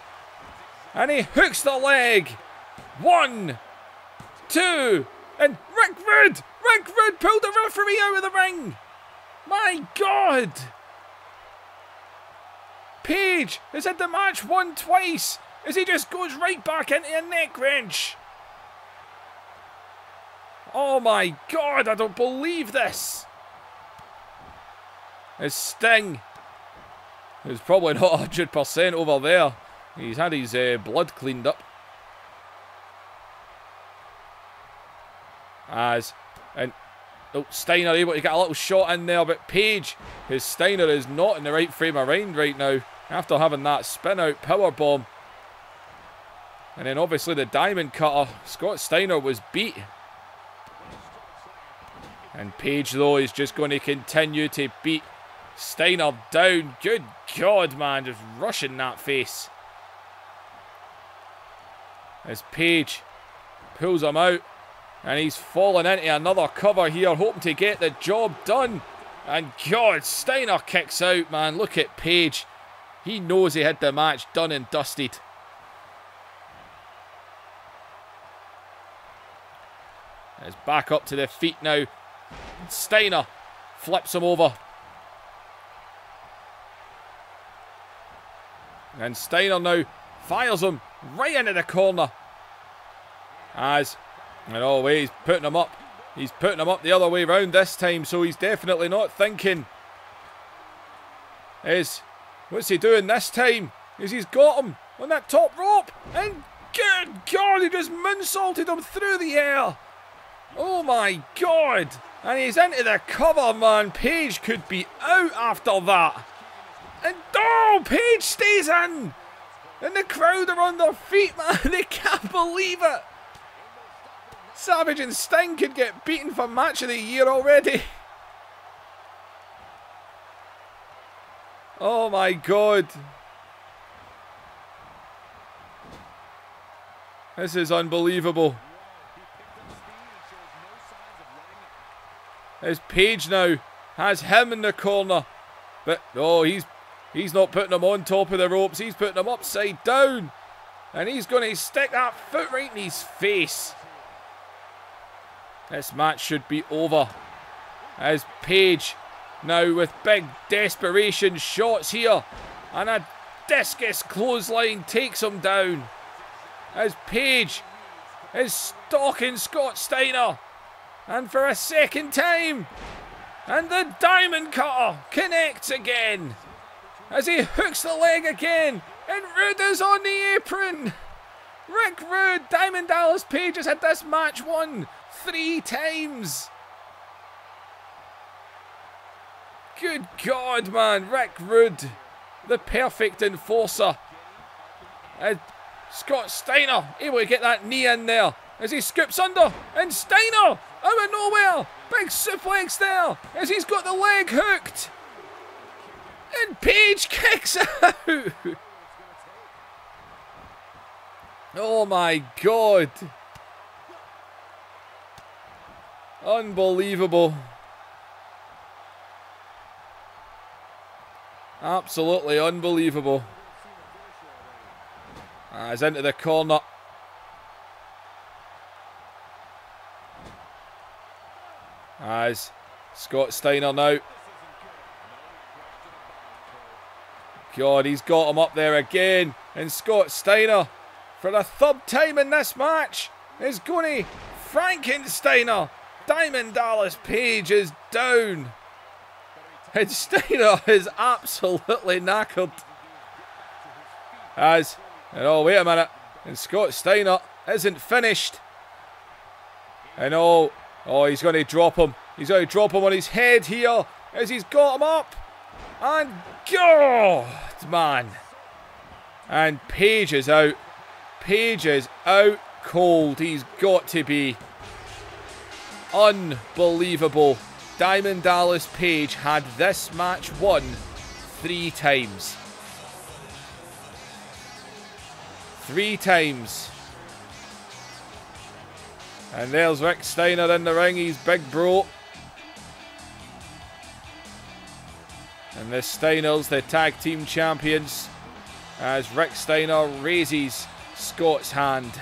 And he hooks the leg. 1, 2, and Rick Rude pulled the referee out of the ring. My God. Page has had the match won twice as he just goes right back into a neck wrench. Oh my God, I don't believe this. As Sting is probably not 100% over there. He's had his blood cleaned up. And Steiner able to get a little shot in there, but Page, his Steiner is not in the right frame of mind right now after having that spin out power bomb. And then obviously the diamond cutter, Scott Steiner was beat. And Page though is just going to continue to beat Steiner down. Good God, man, just rushing that face. As Page pulls him out. And he's fallen into another cover here, hoping to get the job done. And God, Steiner kicks out, man. Look at Page. He knows he had the match done and dusted. It's back up to the feet now. Steiner flips him over. And Steiner now fires him right into the corner. And he's putting him up. He's putting him up the other way round this time, so he's definitely not thinking. What's he doing this time? He's got him on that top rope. And good God, he just moonsaulted him through the air. Oh my God. And he's into the cover, man. Page could be out after that. And Page stays in. And the crowd are on their feet, man. They can't believe it. Savage and Sting could get beaten for match of the year already. Oh my God. This is unbelievable. As Page now has him in the corner. But he's not putting him on top of the ropes. He's putting him upside down. And he's going to stick that foot right in his face. This match should be over. As Page now with big desperation shots here. And a discus clothesline takes him down. As Page is stalking Scott Steiner. And for a second time. And the Diamond Cutter connects again. As he hooks the leg again. And Rude is on the apron. Rick Rude, Diamond Dallas Page has had this match won 3 times. Good God, man. Rick Rude, the perfect enforcer. Scott Steiner able to get that knee in there as he scoops under. And Steiner out of nowhere. Big suplex there as he's got the leg hooked. And Page kicks out. Oh my God. Unbelievable. Absolutely unbelievable. He's into the corner. As Scott Steiner now. God, he's got him up there again. And Scott Steiner, for the 3rd time in this match, is going to Frankensteiner. Diamond Dallas Page is down. And Steiner is absolutely knackered. Wait a minute. And Scott Steiner isn't finished. And he's going to drop him. He's going to drop him on his head here as he's got him up. And God, man. And Page is out. Page is out cold. He's got to be. Unbelievable. Diamond Dallas Page had this match won 3 times. 3 times. And there's Rick Steiner in the ring. He's big bro. And the Steiners, the tag team champions, as Rick Steiner raises Scott's hand.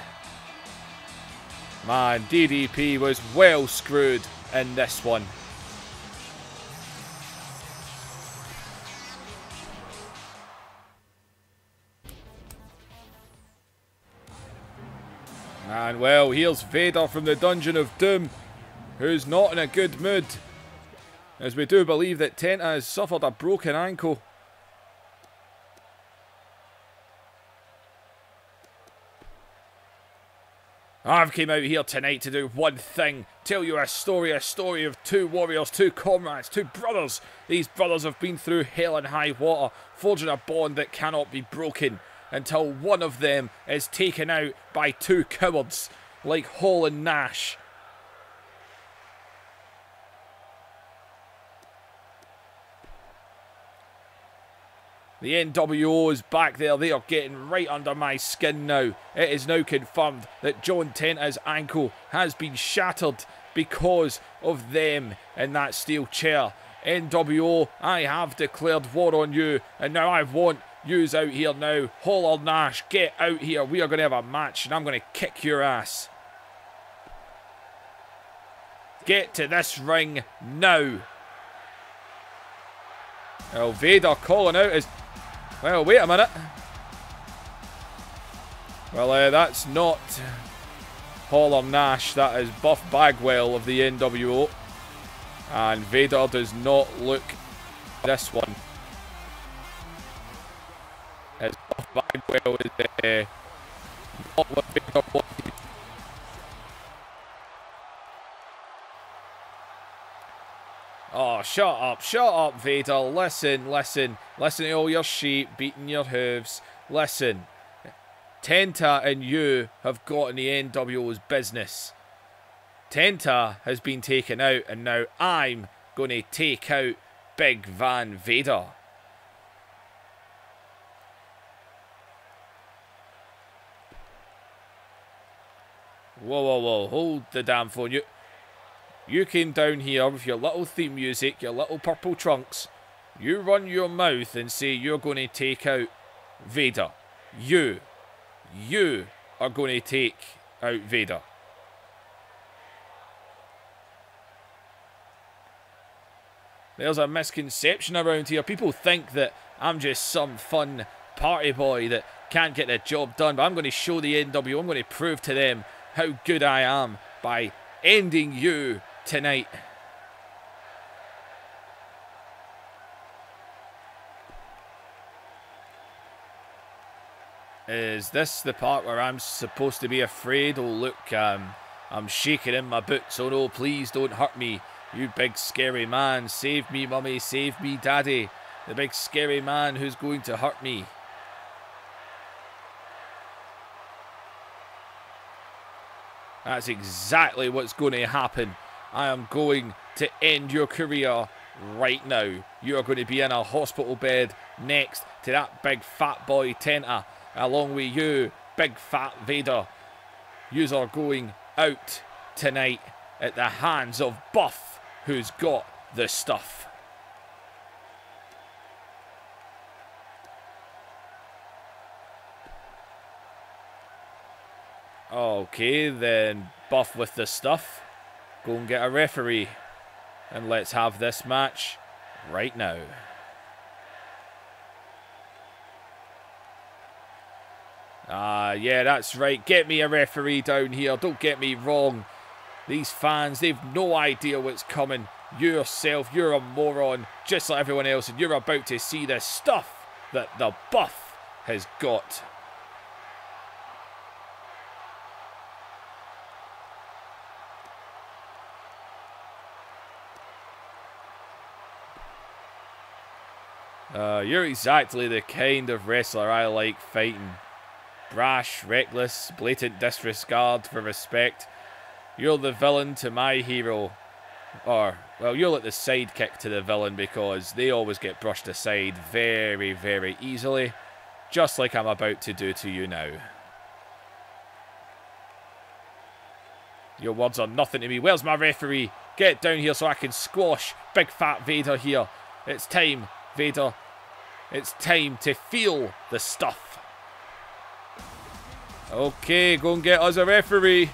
Man, DDP was well screwed in this one. And well, here's Vader from the Dungeon of Doom, who's not in a good mood, as we do believe that Tenta has suffered a broken ankle. I've came out here tonight to do one thing. Tell you a story of 2 warriors, 2 comrades, 2 brothers. These brothers have been through hell and high water, forging a bond that cannot be broken until one of them is taken out by 2 cowards like Hall and Nash. The NWO is back there. They are getting right under my skin now. It is now confirmed that John Tenta's ankle has been shattered because of them in that steel chair. NWO, I have declared war on you, and now I want yous out here now. Hall or Nash, get out here. We are going to have a match, and I'm going to kick your ass. Get to this ring now. Well, Vader calling out his... Well, wait a minute. Well, that's not Hall or Nash. That is Buff Bagwell of the NWO. And Vader does not look this one. As Buff Bagwell is not what Vader wanted. Oh, shut up, Vader. Listen to all your sheep beating your hooves. Listen, Tenta and you have gotten the NWO's business. Tenta has been taken out, and now I'm going to take out Big Van Vader. Whoa, hold the damn phone. You came down here with your little theme music, your little purple trunks. You run your mouth and say you're going to take out Vader. You are going to take out Vader. There's a misconception around here. People think that I'm just some fun party boy that can't get the job done. But I'm going to show the NWO. I'm going to prove to them how good I am by ending you tonight. Is this the part where I'm supposed to be afraid? Oh look, I'm shaking in my boots. Oh no, please don't hurt me, you big scary man. Save me, mummy, save me, daddy. The big scary man who's going to hurt me. That's exactly what's going to happen. I am going to end your career right now. You are going to be in a hospital bed next to that big fat boy Tenta, along with you, big fat Vader. Yous are going out tonight at the hands of Buff, who's got the stuff. Okay, then Buff with the stuff. Go and get a referee. And let's have this match right now. Yeah, that's right. Get me a referee down here. Don't get me wrong. These fans, they've no idea what's coming. You yourself, you're a moron, just like everyone else, and you're about to see the stuff that the Buff has got. You're exactly the kind of wrestler I like fighting. Brash, reckless, blatant disregard for respect. You're the villain to my hero. Or, well, you're like the sidekick to the villain because they always get brushed aside very, very easily. Just like I'm about to do to you now. Your words are nothing to me. Where's my referee? Get down here so I can squash big fat Vader here. It's time, Vader. It's time to feel the stuff. Okay, go and get us a referee.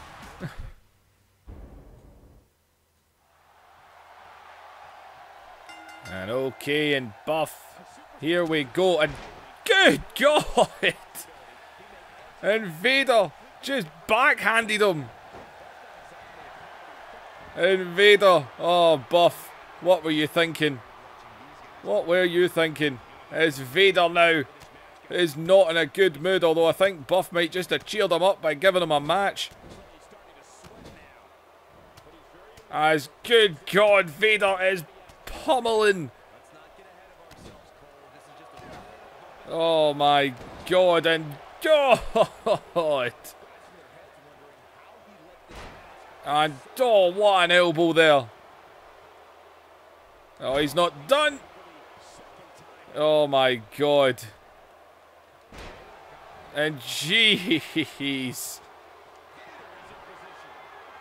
And okay, and Buff. Here we go. And good God! And Vader just backhanded him. And Vader. Oh, Buff. What were you thinking? What were you thinking? As Vader now is not in a good mood, although I think Buff might just have cheered him up by giving him a match. As good God, Vader is pummeling. Oh my God, and God. And oh, what an elbow there. Oh, he's not done. Oh my God. And jeez.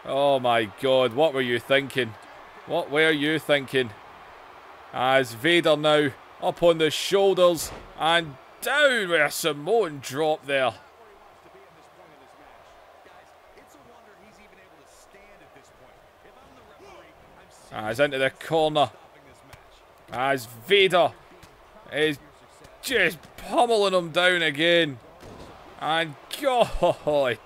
Oh my God, what were you thinking? What were you thinking? As Vader now up on the shoulders and down with a Samoan drop there. As into the corner. As Vader is just pummeling him down again. And God.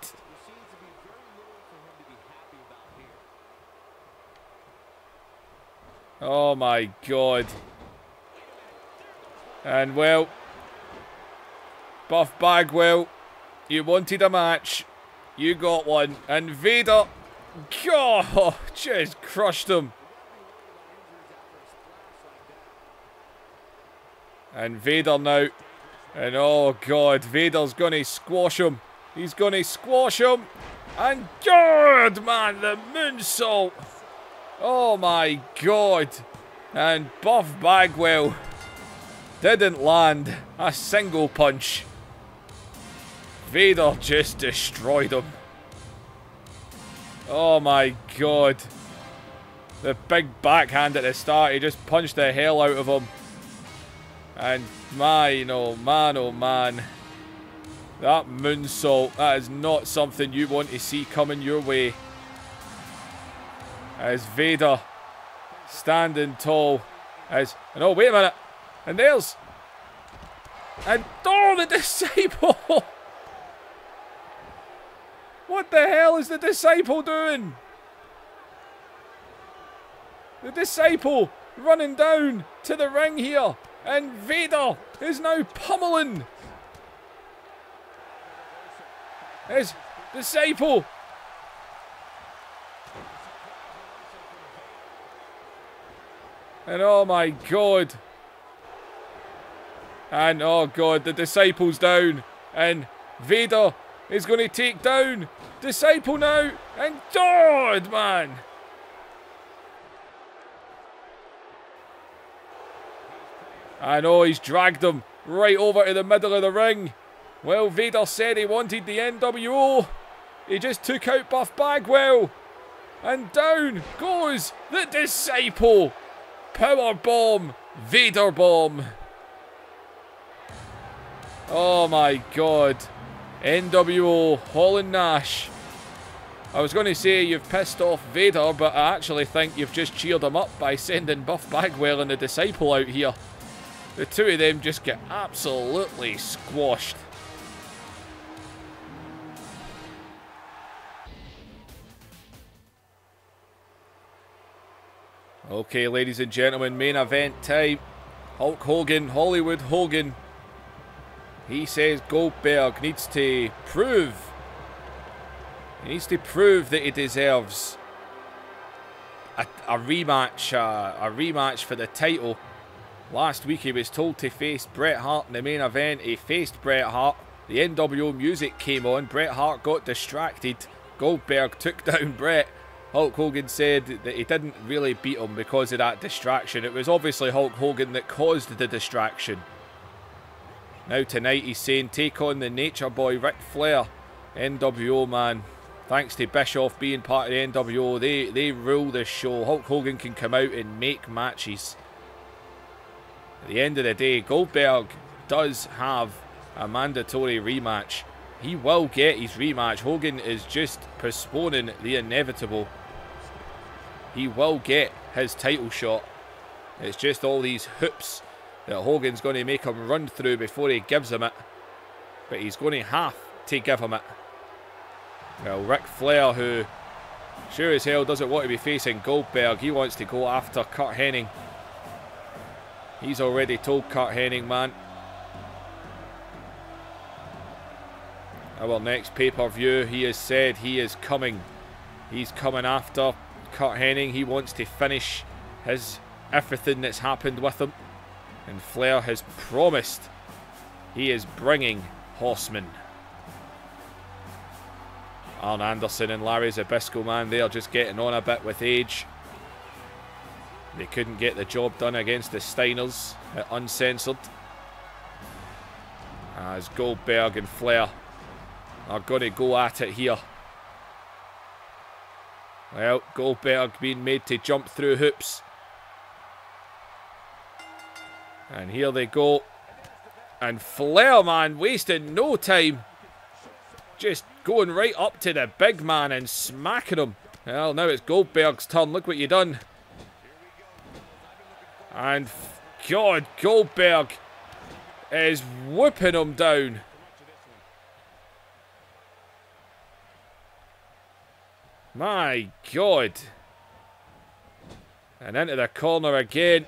Oh my God. And well, Buff Bagwell, you wanted a match. You got one. And Vader, God, just crushed him. And Vader now. And oh God, Vader's going to squash him. He's going to squash him. And God, man, the moonsault. Oh my God. And Buff Bagwell didn't land a single punch. Vader just destroyed him. Oh my God. The big backhand at the start, he just punched the hell out of him. And man, oh man. That moonsault, that is not something you want to see coming your way. As Vader standing tall. As, and oh, wait a minute. And there's... And oh, the Disciple! What the hell is the Disciple doing? The Disciple running down to the ring here. And Vader is now pummeling his Disciple. And oh my God. And oh God, the Disciple's down. And Vader is going to take down Disciple now. And God, man. I know, he's dragged him right over to the middle of the ring. Well, Vader said he wanted the NWO. He just took out Buff Bagwell. And down goes the Disciple. Power bomb. Vader bomb. Oh my God. NWO, Hall and Nash. I was going to say you've pissed off Vader, but I actually think you've just cheered him up by sending Buff Bagwell and the Disciple out here. The two of them just get absolutely squashed. Okay, ladies and gentlemen, main event time. Hulk Hogan, Hollywood Hogan. He says Goldberg needs to prove. He needs to prove that he deserves a rematch for the title. Last week he was told to face Bret Hart in the main event. He faced Bret Hart. The NWO music came on. Bret Hart got distracted. Goldberg took down Bret. Hulk Hogan said that he didn't really beat him because of that distraction. It was obviously Hulk Hogan that caused the distraction. Now tonight he's saying take on the Nature Boy Ric Flair. NWO, man. Thanks to Bischoff being part of the NWO, they rule the show. Hulk Hogan can come out and make matches. At the end of the day, Goldberg does have a mandatory rematch. He will get his rematch. Hogan is just postponing the inevitable. He will get his title shot. It's just all these hoops that Hogan's going to make him run through before he gives him it. But he's going to have to give him it. Well, Ric Flair, who sure as hell doesn't want to be facing Goldberg. He wants to go after Curt Hennig. He's already told Curt Hennig, man, our next pay-per-view, he has said he is coming. He's coming after Curt Hennig. He wants to finish everything that's happened with him. And Flair has promised he is bringing Horsemen. Arn Anderson and Larry Zbyszko, man, they are just getting on a bit with age. They couldn't get the job done against the Steiners at Uncensored. As Goldberg and Flair are going to go at it here. Well, Goldberg being made to jump through hoops. And here they go. And Flair, man, wasting no time. Just going right up to the big man and smacking him. Well, now it's Goldberg's turn. Look what you done. And, God, Goldberg is whooping him down. My God. And into the corner again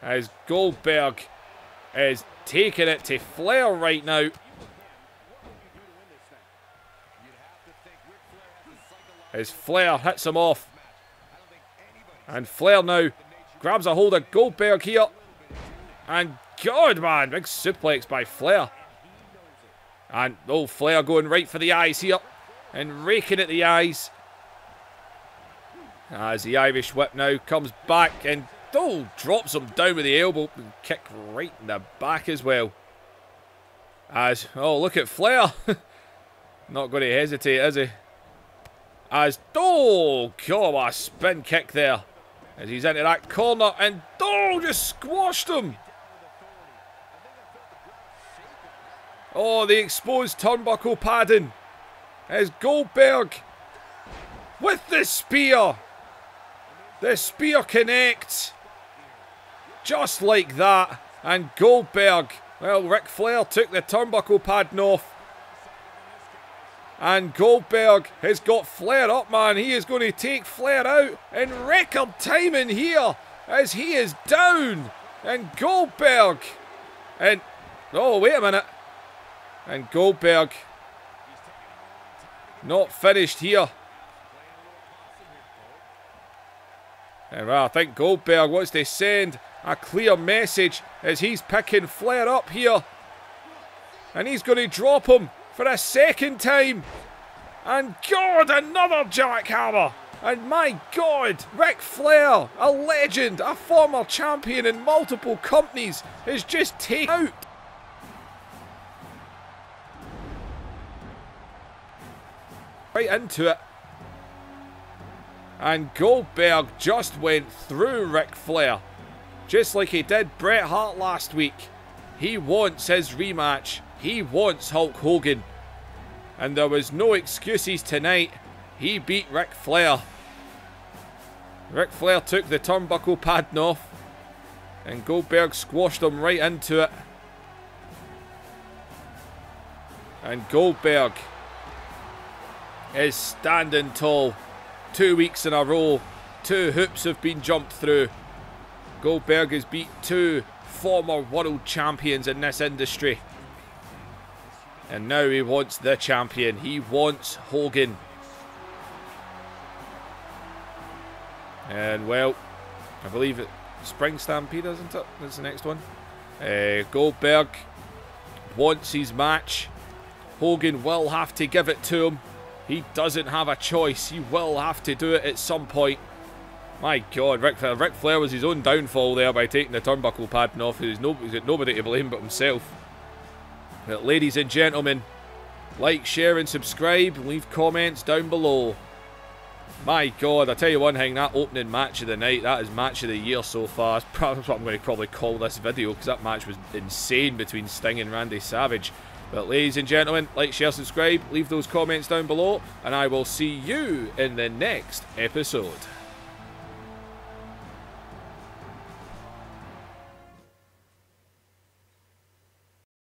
as Goldberg is taking it to Flair right now. As Flair hits him off. And Flair now grabs a hold of Goldberg here. And God, man, big suplex by Flair. And, oh, Flair going right for the eyes here. And raking at the eyes. As the Irish whip now comes back and, oh, drops him down with the elbow. And kick right in the back as well. As, oh, look at Flair. Not going to hesitate, is he? As, oh, God, what a spin kick there. As he's into that corner and, oh, just squashed him. Oh, the exposed turnbuckle padding. As Goldberg with the spear. The spear connects. Just like that. And Goldberg, well, Ric Flair took the turnbuckle padding off. And Goldberg has got Flair up, man. He is going to take Flair out in record timing here as he is down. And Goldberg. And, oh, wait a minute. And Goldberg not finished here. And well, I think Goldberg wants to send a clear message as he's picking Flair up here. And he's going to drop him for a second time. And God, another jackhammer. And my God, Ric Flair, a legend, a former champion in multiple companies, is just taken out. Right into it. And Goldberg just went through Ric Flair. Just like he did Bret Hart last week. He wants his rematch. He wants Hulk Hogan. And there was no excuses tonight. He beat Ric Flair. Ric Flair took the turnbuckle padding off. And Goldberg squashed him right into it. And Goldberg is standing tall. 2 weeks in a row. 2 hoops have been jumped through. Goldberg has beat 2 former world champions in this industry. And now he wants the champion. He wants Hogan. And well, I believe it's Spring Stampede, isn't it? That's the next one. Goldberg wants his match. Hogan will have to give it to him. He doesn't have a choice. He will have to do it at some point. My God, Ric Flair was his own downfall there by taking the turnbuckle padding off. He's got nobody to blame but himself. But ladies and gentlemen, like, share and subscribe. Leave comments down below. My God, I tell you one thing, that opening match of the night, that is match of the year so far. That's what I'm going to probably call this video, because that match was insane between Sting and Randy Savage. But ladies and gentlemen, like, share, subscribe, leave those comments down below, and I will see you in the next episode.